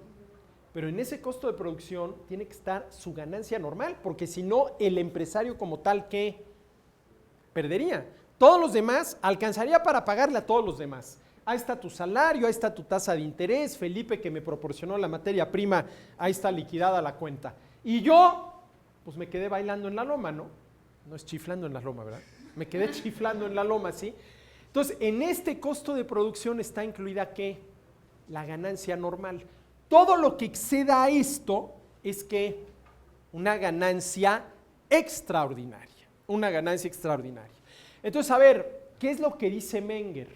Pero en ese costo de producción tiene que estar su ganancia normal, porque si no, el empresario como tal, ¿qué? Perdería. Todos los demás, alcanzaría para pagarle a todos los demás. Ahí está tu salario, ahí está tu tasa de interés, Felipe que me proporcionó la materia prima, ahí está liquidada la cuenta. Y yo, pues me quedé bailando en la loma, ¿no? No es chiflando en la loma, ¿verdad? Me quedé chiflando en la loma, ¿sí? Entonces, en este costo de producción está incluida, ¿qué? La ganancia normal. Todo lo que exceda a esto es que una ganancia extraordinaria. Una ganancia extraordinaria. Entonces, a ver, ¿qué es lo que dice Menger?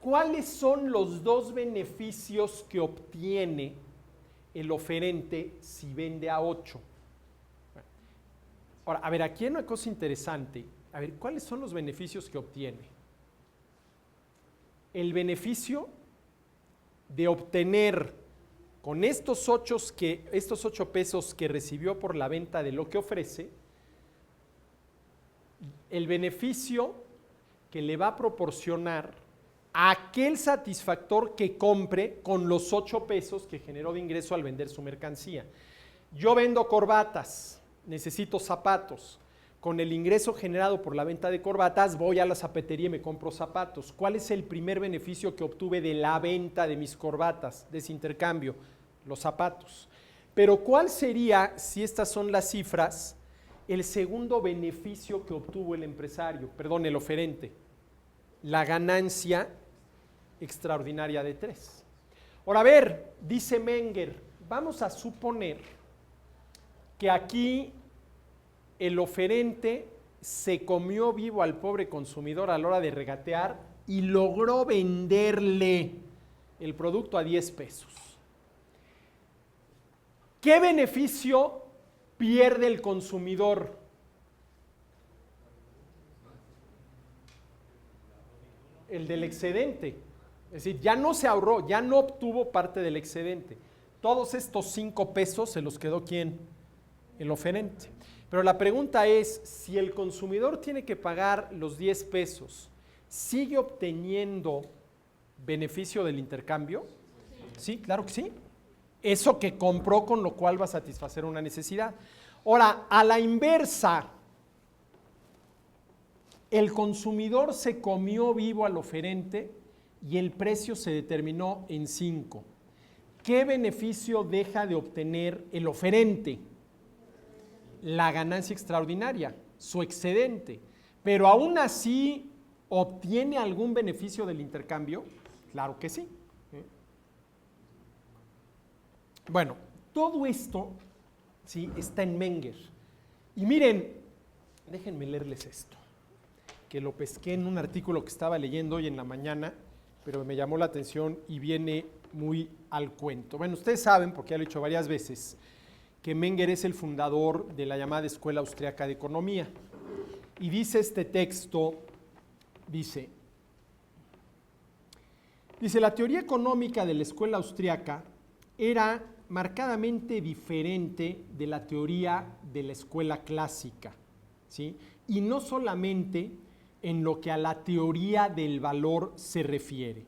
¿Cuáles son los dos beneficios que obtiene el oferente si vende a 8? Ahora, a ver, aquí hay una cosa interesante. A ver, ¿cuáles son los beneficios que obtiene? El beneficio de obtener con estos 8 pesos que recibió por la venta de lo que ofrece, el beneficio que le va a proporcionar a aquel satisfactor que compre con los 8 pesos que generó de ingreso al vender su mercancía. Yo vendo corbatas, necesito zapatos. Con el ingreso generado por la venta de corbatas, voy a la zapatería y me compro zapatos. ¿Cuál es el primer beneficio que obtuve de la venta de mis corbatas, de ese intercambio? Los zapatos. Pero ¿cuál sería, si estas son las cifras, el segundo beneficio que obtuvo el empresario, perdón, el oferente? La ganancia extraordinaria de 3. Ahora, a ver, dice Menger, vamos a suponer que aquí el oferente se comió vivo al pobre consumidor a la hora de regatear y logró venderle el producto a 10 pesos. ¿Qué beneficio pierde el consumidor? El del excedente. Es decir, ya no se ahorró, ya no obtuvo parte del excedente. Todos estos 5 pesos se los quedó ¿quién? El oferente. Pero la pregunta es, si el consumidor tiene que pagar los 10 pesos, ¿sigue obteniendo beneficio del intercambio? Sí, claro que sí. Eso que compró, con lo cual va a satisfacer una necesidad. Ahora, a la inversa, el consumidor se comió vivo al oferente y el precio se determinó en 5. ¿Qué beneficio deja de obtener el oferente? La ganancia extraordinaria, su excedente. Pero aún así, ¿obtiene algún beneficio del intercambio? Claro que sí. Bueno, todo esto, ¿sí?, está en Menger. Y miren, déjenme leerles esto, que lo pesqué en un artículo que estaba leyendo hoy en la mañana, pero me llamó la atención y viene muy al cuento. Bueno, ustedes saben, porque ya lo he dicho varias veces, que Menger es el fundador de la llamada Escuela Austriaca de Economía. Y dice este texto, dice, la teoría económica de la escuela austriaca era marcadamente diferente de la teoría de la escuela clásica, ¿sí? Y no solamente en lo que a la teoría del valor se refiere,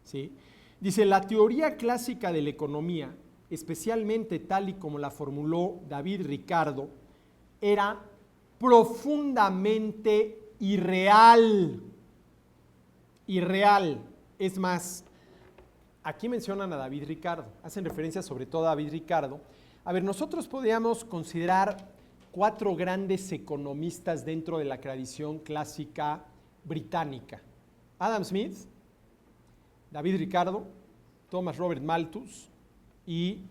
¿sí? Dice, la teoría clásica de la economía, especialmente tal y como la formuló David Ricardo, era profundamente irreal. Irreal. Es más, aquí mencionan a David Ricardo, hacen referencia sobre todo a David Ricardo. A ver, nosotros podríamos considerar 4 grandes economistas dentro de la tradición clásica británica. Adam Smith, David Ricardo, Thomas Robert Malthus y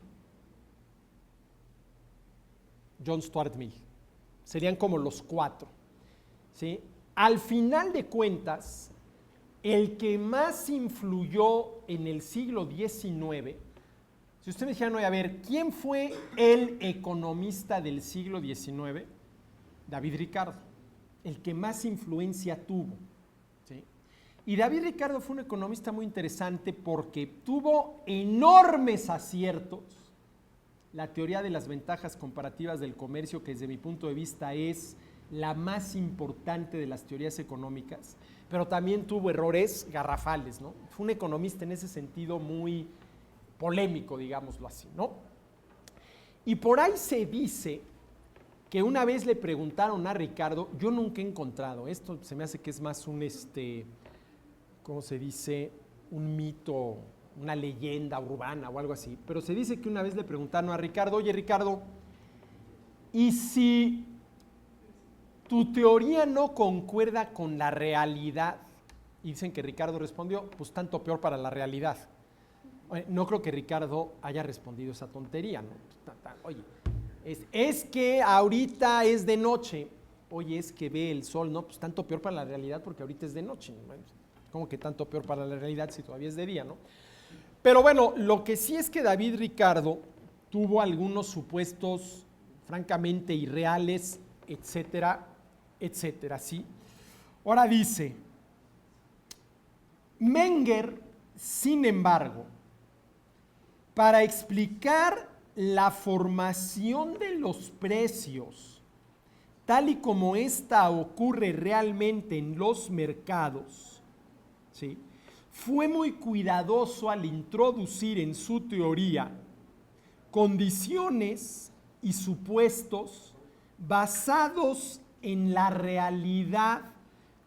John Stuart Mill. Serían como los 4, ¿sí? Al final de cuentas, el que más influyó en el siglo XIX, si usted me dijera, no, a ver, ¿quién fue el economista del siglo XIX? David Ricardo, el que más influencia tuvo, ¿sí? Y David Ricardo fue un economista muy interesante porque tuvo enormes aciertos. La teoría de las ventajas comparativas del comercio, que desde mi punto de vista es la más importante de las teorías económicas, pero también tuvo errores garrafales, ¿no? Fue un economista en ese sentido muy polémico, digámoslo así, ¿no? Y por ahí se dice que una vez le preguntaron a Ricardo, yo nunca he encontrado, esto se me hace que es más un, ¿cómo se dice? Un mito, una leyenda urbana o algo así, pero se dice que una vez le preguntaron a Ricardo, oye Ricardo, ¿y si tu teoría no concuerda con la realidad. Y dicen que Ricardo respondió, pues tanto peor para la realidad. No creo que Ricardo haya respondido esa tontería, ¿no? Oye, es que ahorita es de noche. Oye, es que ve el sol, ¿no? Pues tanto peor para la realidad porque ahorita es de noche. Bueno, ¿cómo que tanto peor para la realidad si todavía es de día, no? Pero bueno, lo que sí es que David Ricardo tuvo algunos supuestos francamente irreales, etcétera, etcétera, ¿sí? Ahora dice, Menger, sin embargo, para explicar la formación de los precios, tal y como ésta ocurre realmente en los mercados, ¿sí?, fue muy cuidadoso al introducir en su teoría condiciones y supuestos basados en la realidad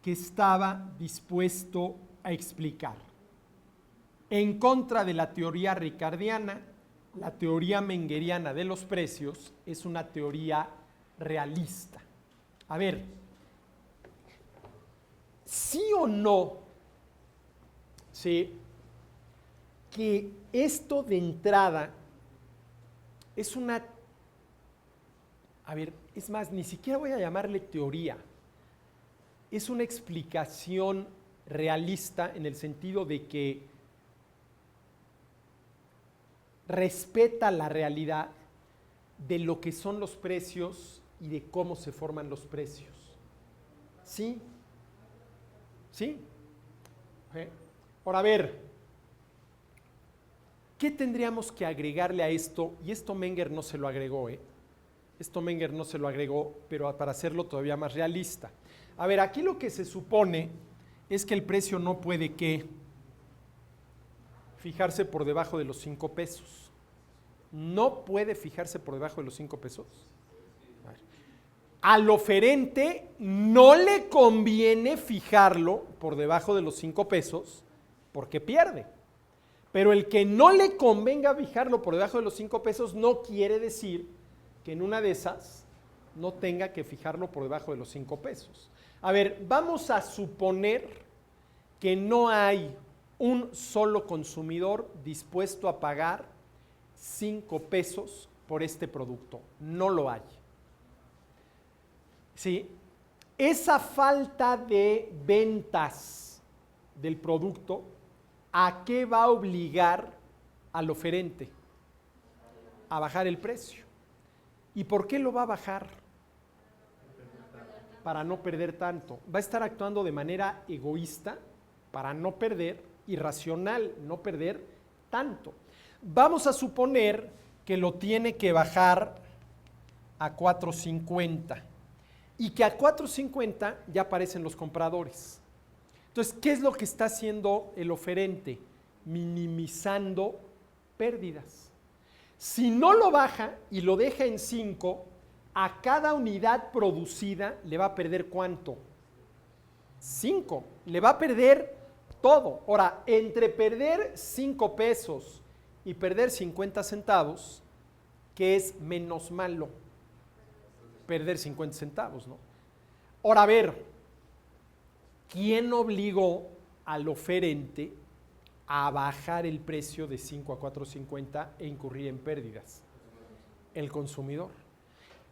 que estaba dispuesto a explicar. En contra de la teoría ricardiana, la teoría mengeriana de los precios es una teoría realista. A ver, ¿sí o no? Sí, que esto de entrada es una, a ver, es más, ni siquiera voy a llamarle teoría, es una explicación realista en el sentido de que respeta la realidad de lo que son los precios y de cómo se forman los precios. ¿Sí? ¿Sí? ¿Eh? Ahora, a ver, ¿qué tendríamos que agregarle a esto? Y esto Menger no se lo agregó, Esto Menger no se lo agregó, pero para hacerlo todavía más realista. A ver, aquí lo que se supone es que el precio no puede ¿qué? Fijarse por debajo de los 5 pesos. No puede fijarse por debajo de los 5 pesos. Al oferente no le conviene fijarlo por debajo de los 5 pesos porque pierde. Pero el que no le convenga fijarlo por debajo de los 5 pesos no quiere decir que en una de esas no tenga que fijarlo por debajo de los 5 pesos. A ver, vamos a suponer que no hay un solo consumidor dispuesto a pagar 5 pesos por este producto. No lo hay. ¿Sí? Esa falta de ventas del producto, ¿a qué va a obligar al oferente? A bajar el precio. ¿Y por qué lo va a bajar? Para no perder tanto. Va a estar actuando de manera egoísta para no perder, irracional, no perder tanto. Vamos a suponer que lo tiene que bajar a 4.50 y que a 4.50 ya aparecen los compradores. Entonces, ¿qué es lo que está haciendo el oferente? Minimizando pérdidas. Si no lo baja y lo deja en 5, a cada unidad producida le va a perder ¿cuánto? 5. Le va a perder todo. Ahora, entre perder 5 pesos y perder 50 centavos, ¿qué es menos malo? Perder 50 centavos, ¿no? Ahora, a ver, ¿quién obligó al oferente a bajar el precio de 5 a 4.50 e incurrir en pérdidas? El consumidor.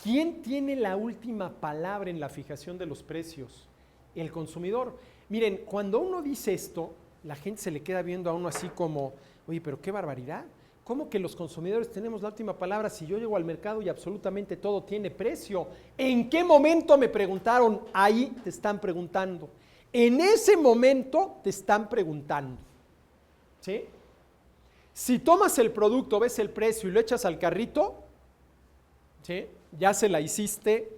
¿Quién tiene la última palabra en la fijación de los precios? El consumidor. Miren, cuando uno dice esto, la gente se le queda viendo a uno así como, oye, pero qué barbaridad. ¿Cómo que los consumidores tenemos la última palabra si yo llego al mercado y absolutamente todo tiene precio? ¿En qué momento me preguntaron? Ahí te están preguntando. En ese momento te están preguntando. ¿Sí? Si tomas el producto, ves el precio y lo echas al carrito, ¿sí?, ya se la hiciste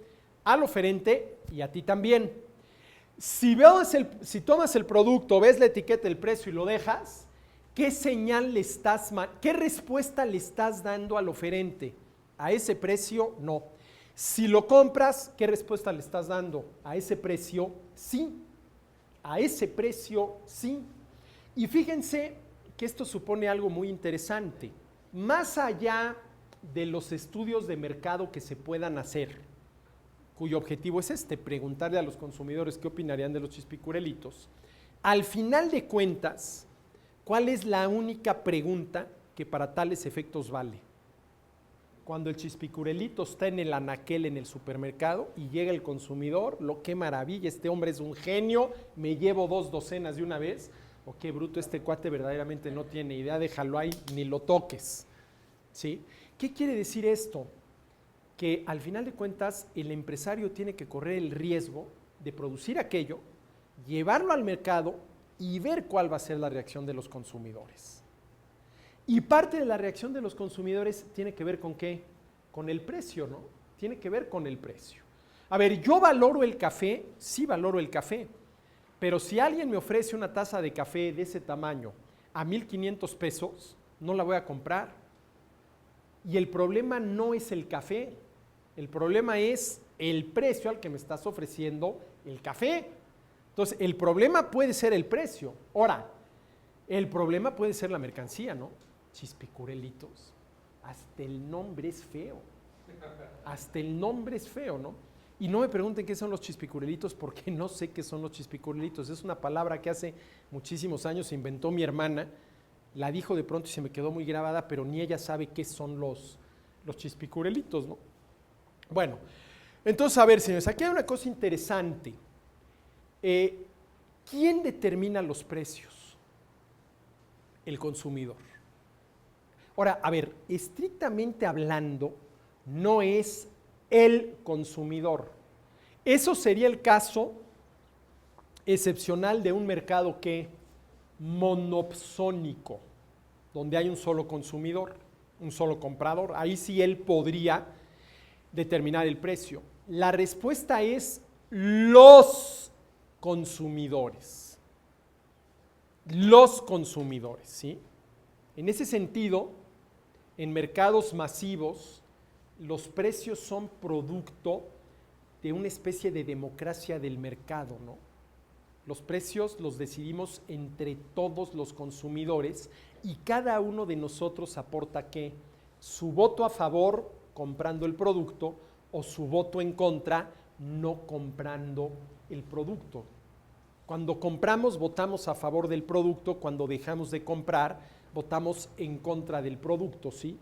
al oferente y a ti también. Si tomas el producto, ves la etiqueta, el precio y lo dejas, ¿qué señal le estás, qué respuesta le estás dando al oferente? A ese precio, no. Si lo compras, ¿qué respuesta le estás dando? A ese precio, sí. A ese precio, sí. Y fíjense que esto supone algo muy interesante. Más allá de los estudios de mercado que se puedan hacer, cuyo objetivo es preguntarle a los consumidores qué opinarían de los chispicurelitos, al final de cuentas, ¿cuál es la única pregunta que para tales efectos vale? Cuando el chispicurelito está en el anaquel en el supermercado y llega el consumidor, qué maravilla, este hombre es un genio, me llevo 2 docenas de una vez, o qué bruto, este cuate verdaderamente no tiene idea, déjalo ahí, ni lo toques. ¿Sí? ¿Qué quiere decir esto? Que al final de cuentas el empresario tiene que correr el riesgo de producir aquello, llevarlo al mercado y ver cuál va a ser la reacción de los consumidores. Y parte de la reacción de los consumidores tiene que ver con ¿qué? Con el precio, ¿no? Tiene que ver con el precio. A ver, yo valoro el café, sí valoro el café, pero si alguien me ofrece una taza de café de ese tamaño a 1,500 pesos, no la voy a comprar. Y el problema no es el café, el problema es el precio al que me estás ofreciendo el café. Entonces, el problema puede ser el precio. Ahora, el problema puede ser la mercancía, ¿no? Chispicurelitos. Hasta el nombre es feo. Hasta el nombre es feo, ¿no? Y no me pregunten qué son los chispicurelitos porque no sé qué son los chispicurelitos. Es una palabra que hace muchísimos años se inventó mi hermana. La dijo de pronto y se me quedó muy grabada, pero ni ella sabe qué son los chispicurelitos, ¿no? Bueno, entonces, a ver, señores, aquí hay una cosa interesante. ¿Quién determina los precios? El consumidor. Ahora, a ver, estrictamente hablando, no es el consumidor. Eso sería el caso excepcional de un mercado que monopsónico, donde hay un solo consumidor, un solo comprador. Ahí sí él podría determinar el precio. La respuesta es los consumidores. Los consumidores, ¿sí? En ese sentido, en mercados masivos, los precios son producto de una especie de democracia del mercado, ¿no? Los precios los decidimos entre todos los consumidores y cada uno de nosotros aporta ¿qué? Su voto a favor comprando el producto o su voto en contra no comprando el producto. Cuando compramos, votamos a favor del producto, cuando dejamos de comprar, votamos en contra del producto, ¿sí?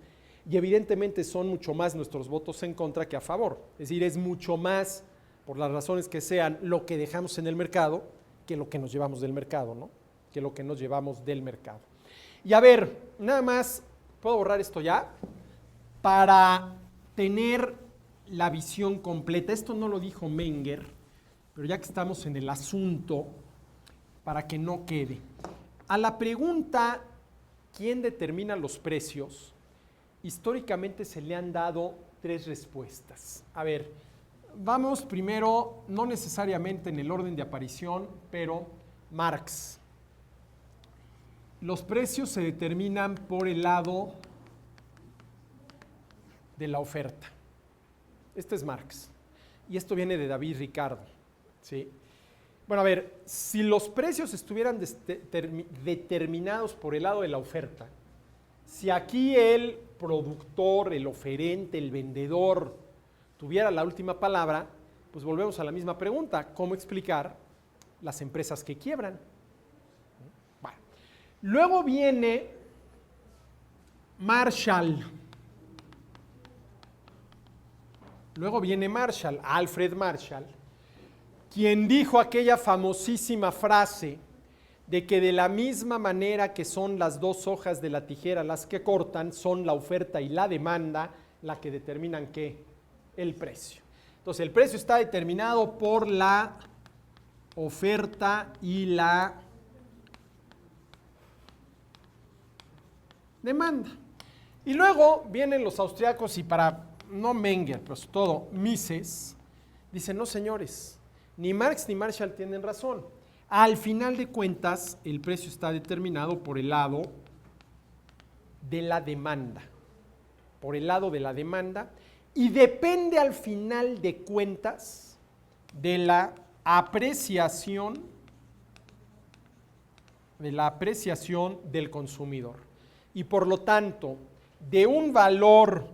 Y evidentemente son mucho más nuestros votos en contra que a favor. Es decir, es mucho más, por las razones que sean, lo que dejamos en el mercado que lo que nos llevamos del mercado, ¿no? Que lo que nos llevamos del mercado. Y a ver, nada más, ¿puedo borrar esto ya? Para tener la visión completa. Esto no lo dijo Menger, pero ya que estamos en el asunto, para que no quede. A la pregunta, ¿quién determina los precios? Históricamente se le han dado 3 respuestas. A ver, vamos primero, no necesariamente en el orden de aparición, pero Marx. Los precios se determinan por el lado de la oferta. Este es Marx. Y esto viene de David Ricardo, ¿sí? Bueno, a ver, si los precios estuvieran determinados por el lado de la oferta, si aquí el productor, el oferente, el vendedor tuviera la última palabra, pues volvemos a la misma pregunta, ¿cómo explicar las empresas que quiebran? Bueno. Luego viene Marshall. Alfred Marshall, quien dijo aquella famosísima frase de que de la misma manera que son las 2 hojas de la tijera las que cortan, son la oferta y la demanda la que determinan ¿qué? El precio. Entonces, el precio está determinado por la oferta y la demanda. Y luego vienen los austriacos y para, no Menger, pero todo, Mises, dicen, no señores, ni Marx ni Marshall tienen razón. Al final de cuentas, el precio está determinado por el lado de la demanda. Por el lado de la demanda y depende al final de cuentas de la apreciación del consumidor. Y por lo tanto, de un valor,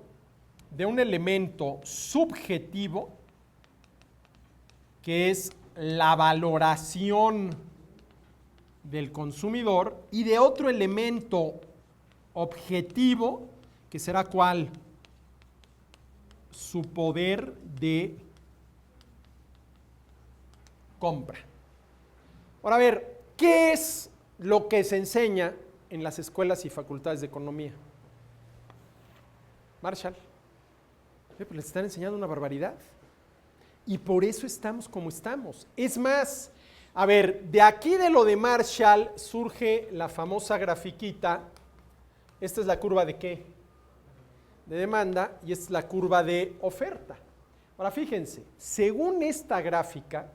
de un elemento subjetivo, que es la valoración del consumidor, y de otro elemento objetivo, que será ¿cuál? Su poder de compra. Ahora, a ver, ¿qué es lo que se enseña en las escuelas y facultades de economía? Marshall. Pues les están enseñando una barbaridad. Y por eso estamos como estamos. Es más, a ver, de aquí de lo de Marshall surge la famosa grafiquita. Esta es la curva de ¿qué? De demanda, y esta es la curva de oferta. Ahora fíjense, según esta gráfica,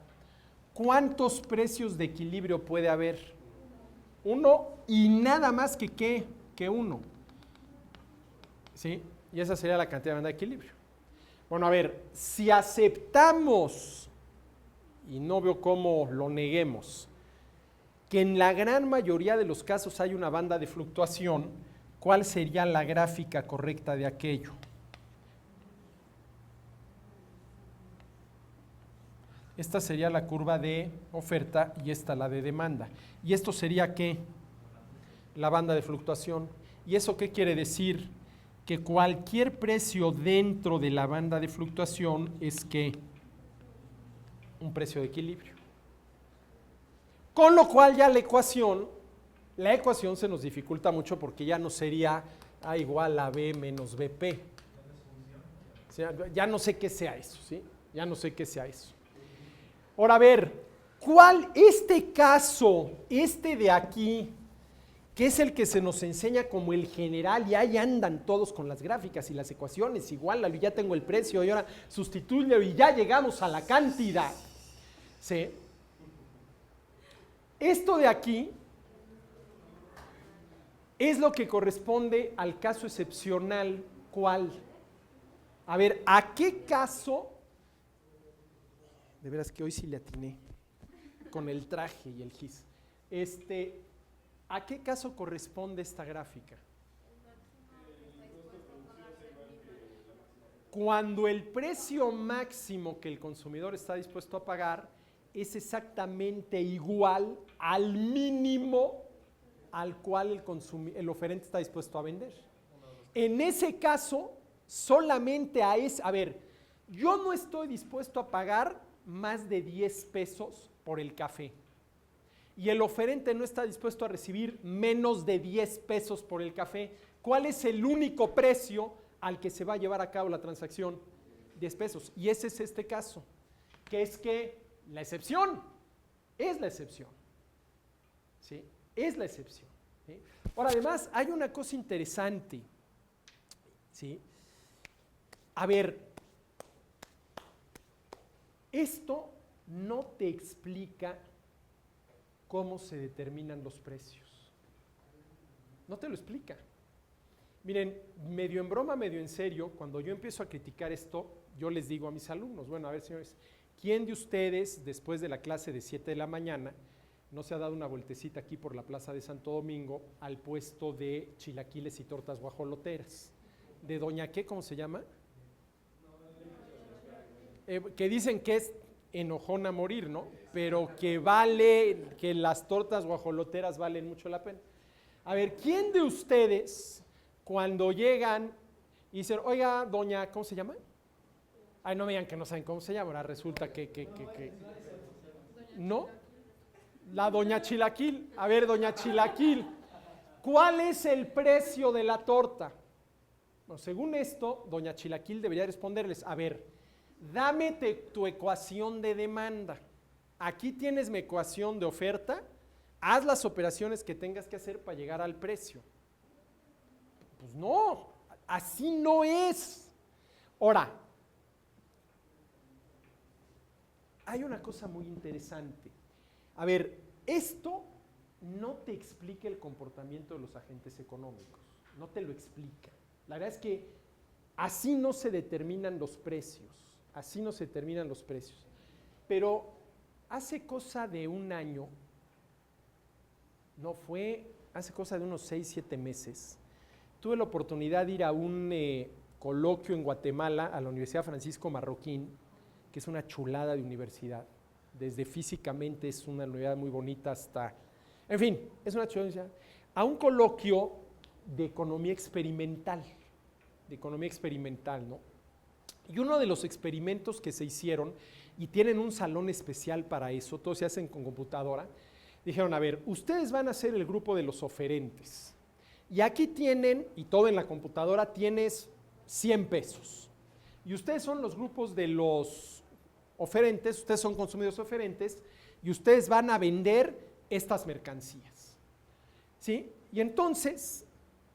¿cuántos precios de equilibrio puede haber? Uno, y nada más que ¿qué? Que uno. ¿Sí? Y esa sería la cantidad de demanda de equilibrio. Bueno, a ver, si aceptamos, y no veo cómo lo neguemos, que en la gran mayoría de los casos hay una banda de fluctuación, ¿cuál sería la gráfica correcta de aquello? Esta sería la curva de oferta y esta la de demanda. ¿Y esto sería qué? La banda de fluctuación. ¿Y eso qué quiere decir? Que cualquier precio dentro de la banda de fluctuación es que un precio de equilibrio. Con lo cual ya la ecuación se nos dificulta mucho porque ya no sería A igual a B menos BP. O sea, ya no sé qué sea eso, ¿sí? Ya no sé qué sea eso. Ahora, a ver, este caso, este de aquí, que es el que se nos enseña como el general, y ahí andan todos con las gráficas y las ecuaciones, igual, ya tengo el precio y ahora sustituyo y ya llegamos a la cantidad. ¿Sí? Esto de aquí es lo que corresponde al caso excepcional. ¿Cuál? A ver, ¿a qué caso? De veras que hoy sí le atiné con el traje y el gis. ¿A qué caso corresponde esta gráfica? Cuando el precio máximo que el consumidor está dispuesto a pagar es exactamente igual al mínimo al cual el oferente está dispuesto a vender. En ese caso, solamente a ver, yo no estoy dispuesto a pagar más de 10 pesos por el café. Y el oferente no está dispuesto a recibir menos de 10 pesos por el café. ¿Cuál es el único precio al que se va a llevar a cabo la transacción? 10 pesos. Y ese es este caso, que es que la excepción es la excepción. ¿Sí? Es la excepción. ¿Sí? Ahora, además, hay una cosa interesante. ¿Sí? A ver, esto no te explica cómo se determinan los precios. No te lo explica. Miren, medio en broma, medio en serio, cuando yo empiezo a criticar esto, yo les digo a mis alumnos, bueno, a ver, señores, ¿quién de ustedes, después de la clase de 7 de la mañana, no se ha dado una vueltecita aquí por la Plaza de Santo Domingo al puesto de chilaquiles y tortas guajoloteras? ¿De doña qué? ¿Cómo se llama? Que dicen que es enojón a morir, ¿no? Pero que que las tortas guajoloteras valen mucho la pena. A ver, ¿quién de ustedes, cuando llegan y dicen, oiga, doña, ¿cómo se llama? Ay, no me digan que no saben cómo se llama, ahora resulta que ¿no? La doña Chilaquil. A ver, doña Chilaquil, ¿cuál es el precio de la torta? Bueno, según esto, doña Chilaquil debería responderles, a ver, dame tu ecuación de demanda. Aquí tienes mi ecuación de oferta, haz las operaciones que tengas que hacer para llegar al precio. Pues no, así no es. Ahora, hay una cosa muy interesante. A ver, esto no te explica el comportamiento de los agentes económicos, no te lo explica. La verdad es que así no se determinan los precios, así no se determinan los precios. Pero hace cosa de un año, hace cosa de unos 6, 7 meses, tuve la oportunidad de ir a un coloquio en Guatemala, a la Universidad Francisco Marroquín, que es una chulada de universidad. desde físicamente es una unidad muy bonita hasta, en fin, es una chulada, a un coloquio de economía experimental, ¿no? Y uno de los experimentos que se hicieron, y tienen un salón especial para eso, todos se hacen con computadora, dijeron, a ver, ustedes van a ser el grupo de los oferentes, y aquí tienen, y todo en la computadora, tienes 100 pesos, y ustedes son los grupos de los oferentes, ustedes son consumidores oferentes, y ustedes van a vender estas mercancías, ¿sí? Y entonces,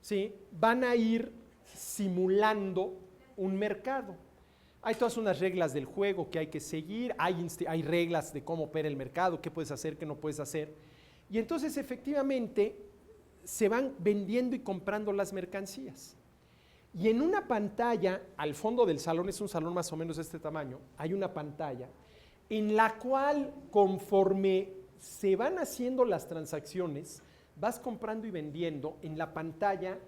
¿sí?, van a ir simulando un mercado. Hay todas unas reglas del juego que hay que seguir, hay reglas de cómo opera el mercado, qué puedes hacer, qué no puedes hacer. Y entonces efectivamente se van vendiendo y comprando las mercancías. Y en una pantalla, al fondo del salón, es un salón más o menos de este tamaño, hay una pantalla en la cual conforme se van haciendo las transacciones, vas comprando y vendiendo, en la pantalla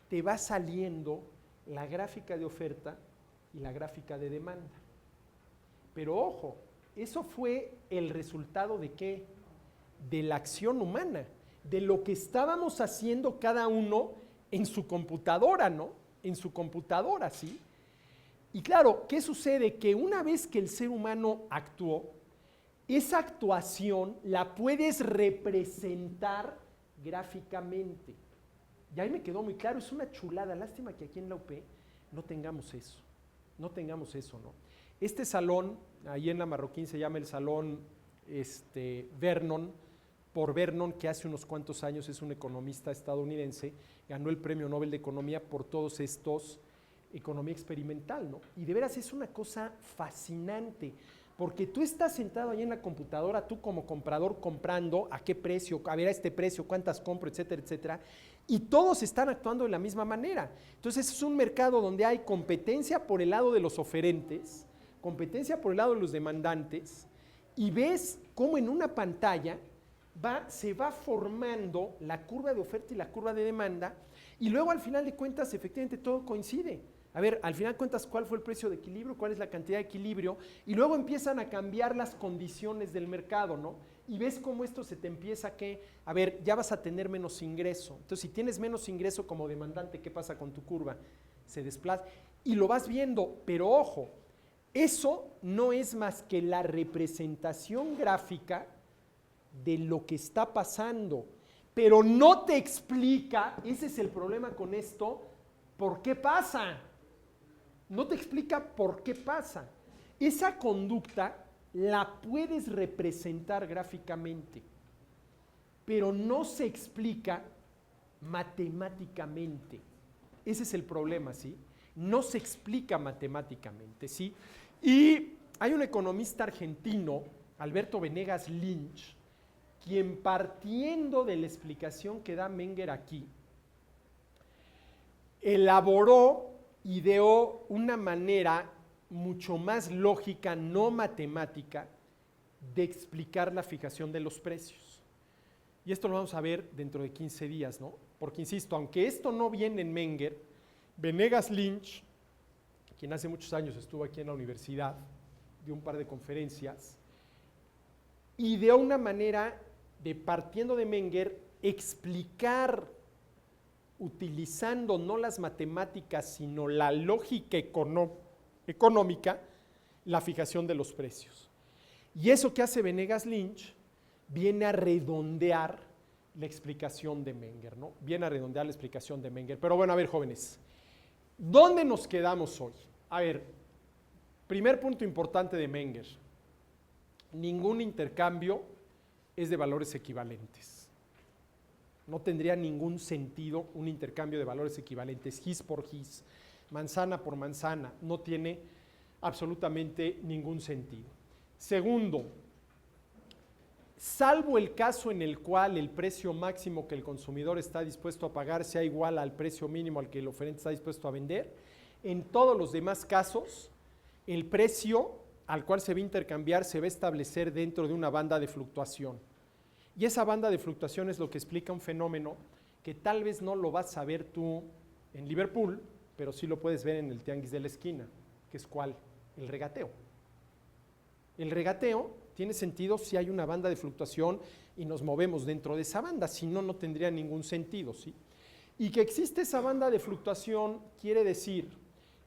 te va saliendo la gráfica de oferta y la gráfica de demanda. Pero ojo, eso fue el resultado ¿de qué? De la acción humana, de lo que estábamos haciendo cada uno en su computadora, ¿no? En su computadora, ¿sí? Y claro, ¿qué sucede? Que una vez que el ser humano actuó, esa actuación la puedes representar gráficamente. Y ahí me quedó muy claro, es una chulada, lástima que aquí en la UP no tengamos eso. No tengamos eso, ¿no? Este salón, ahí en la Marroquín se llama el Salón Vernon, por Vernon, que hace unos cuantos años es un economista estadounidense, ganó el Premio Nobel de Economía por todos estos, economía experimental, ¿no? Y de veras es una cosa fascinante, porque tú estás sentado ahí en la computadora, tú como comprador comprando, a qué precio, a ver a este precio, cuántas compro, etcétera, etcétera, y todos están actuando de la misma manera. Entonces es un mercado donde hay competencia por el lado de los oferentes, competencia por el lado de los demandantes, y ves cómo en una pantalla se va formando la curva de oferta y la curva de demanda, y luego al final de cuentas efectivamente todo coincide. A ver, al final de cuentas, ¿cuál fue el precio de equilibrio? ¿Cuál es la cantidad de equilibrio? Y luego empiezan a cambiar las condiciones del mercado, ¿no? Y ves cómo esto se te empieza a ver, ya vas a tener menos ingreso. Entonces, si tienes menos ingreso como demandante, ¿qué pasa con tu curva? Se desplaza. Y lo vas viendo, pero ojo, eso no es más que la representación gráfica de lo que está pasando, pero no te explica, ese es el problema con esto, ¿por qué pasa? No te explica por qué pasa. Esa conducta la puedes representar gráficamente, pero no se explica matemáticamente. Ese es el problema, ¿sí? No se explica matemáticamente, ¿sí? Y hay un economista argentino, Alberto Venegas Lynch, quien partiendo de la explicación que da Menger aquí, elaboró, ideó una manera mucho más lógica, no matemática, de explicar la fijación de los precios. Y esto lo vamos a ver dentro de 15 días, ¿no? Porque insisto, aunque esto no viene en Menger, Venegas Lynch, quien hace muchos años estuvo aquí en la universidad, dio un par de conferencias, ideó una manera de, partiendo de Menger, explicar, utilizando no las matemáticas, sino la lógica económica, la fijación de los precios. Y eso que hace Venegas Lynch viene a redondear la explicación de Menger, ¿no? Viene a redondear la explicación de Menger. Pero bueno, a ver, jóvenes, ¿dónde nos quedamos hoy? A ver, primer punto importante de Menger: ningún intercambio es de valores equivalentes. No tendría ningún sentido un intercambio de valores equivalentes, gis por gis, manzana por manzana, no tiene absolutamente ningún sentido. Segundo, salvo el caso en el cual el precio máximo que el consumidor está dispuesto a pagar sea igual al precio mínimo al que el oferente está dispuesto a vender, en todos los demás casos, el precio al cual se va a intercambiar se va a establecer dentro de una banda de fluctuación. Y esa banda de fluctuación es lo que explica un fenómeno que tal vez no lo vas a ver tú en Liverpool, pero sí lo puedes ver en el tianguis de la esquina, que es ¿cuál? El regateo. El regateo Tiene sentido si hay una banda de fluctuación y nos movemos dentro de esa banda, si no, no tendría ningún sentido, ¿sí? Y que existe esa banda de fluctuación quiere decir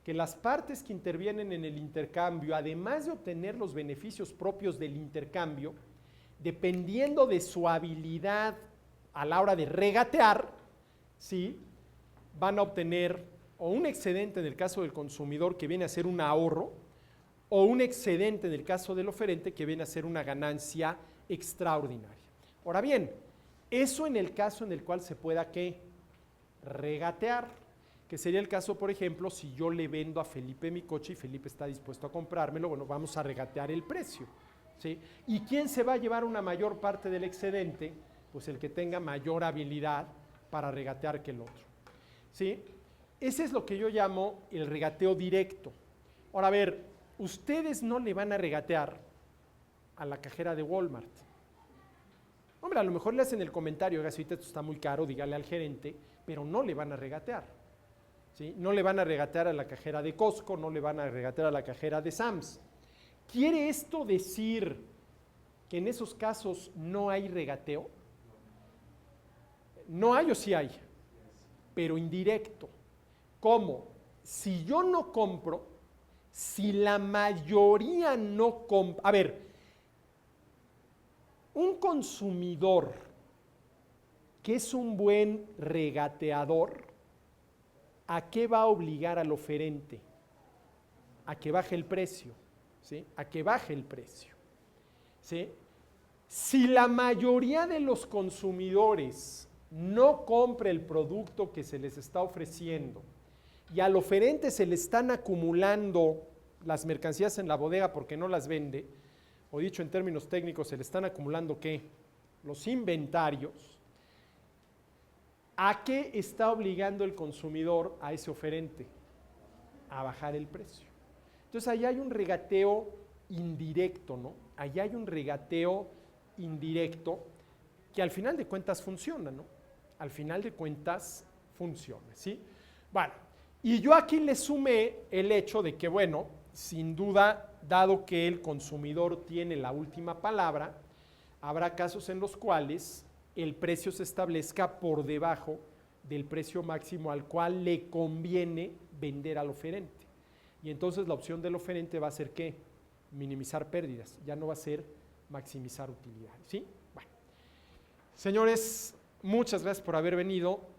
que las partes que intervienen en el intercambio, además de obtener los beneficios propios del intercambio, dependiendo de su habilidad a la hora de regatear, ¿sí?, van a obtener o un excedente en el caso del consumidor que viene a ser un ahorro, o un excedente en el caso del oferente que viene a ser una ganancia extraordinaria. Ahora bien, eso en el caso en el cual se pueda ¿qué? Regatear, que sería el caso, por ejemplo, si yo le vendo a Felipe mi coche y Felipe está dispuesto a comprármelo, bueno, vamos a regatear el precio, ¿sí? ¿Y quién se va a llevar una mayor parte del excedente? Pues el que tenga mayor habilidad para regatear que el otro, ¿sí? Ese es lo que yo llamo el regateo directo. Ahora, a ver, ustedes no le van a regatear a la cajera de Walmart. Hombre, a lo mejor le hacen el comentario, oiga, si ahorita esto está muy caro, dígale al gerente, pero no le van a regatear, ¿sí? No le van a regatear a la cajera de Costco, no le van a regatear a la cajera de Sam's. ¿Quiere esto decir que en esos casos no hay regateo? No hay o sí hay, pero indirecto. ¿Cómo? Si yo no compro, si la mayoría no compra, a ver, un consumidor que es un buen regateador, ¿a qué va a obligar al oferente? A que baje el precio, ¿sí? A que baje el precio, ¿sí? Si la mayoría de los consumidores no compra el producto que se les está ofreciendo y al oferente se le están acumulando las mercancías en la bodega porque no las vende, o dicho en términos técnicos, se le están acumulando ¿qué? Los inventarios. ¿A qué está obligando el consumidor a ese oferente? A bajar el precio. Entonces, ahí hay un regateo indirecto, ¿no? Ahí hay un regateo indirecto que al final de cuentas funciona, ¿no? Al final de cuentas funciona, ¿sí? Bueno, y yo aquí le sumé el hecho de que, bueno, sin duda, dado que el consumidor tiene la última palabra, habrá casos en los cuales el precio se establezca por debajo del precio máximo al cual le conviene vender al oferente. Y entonces la opción del oferente va a ser ¿qué? Minimizar pérdidas, ya no va a ser maximizar utilidades, ¿sí? Bueno, señores, muchas gracias por haber venido.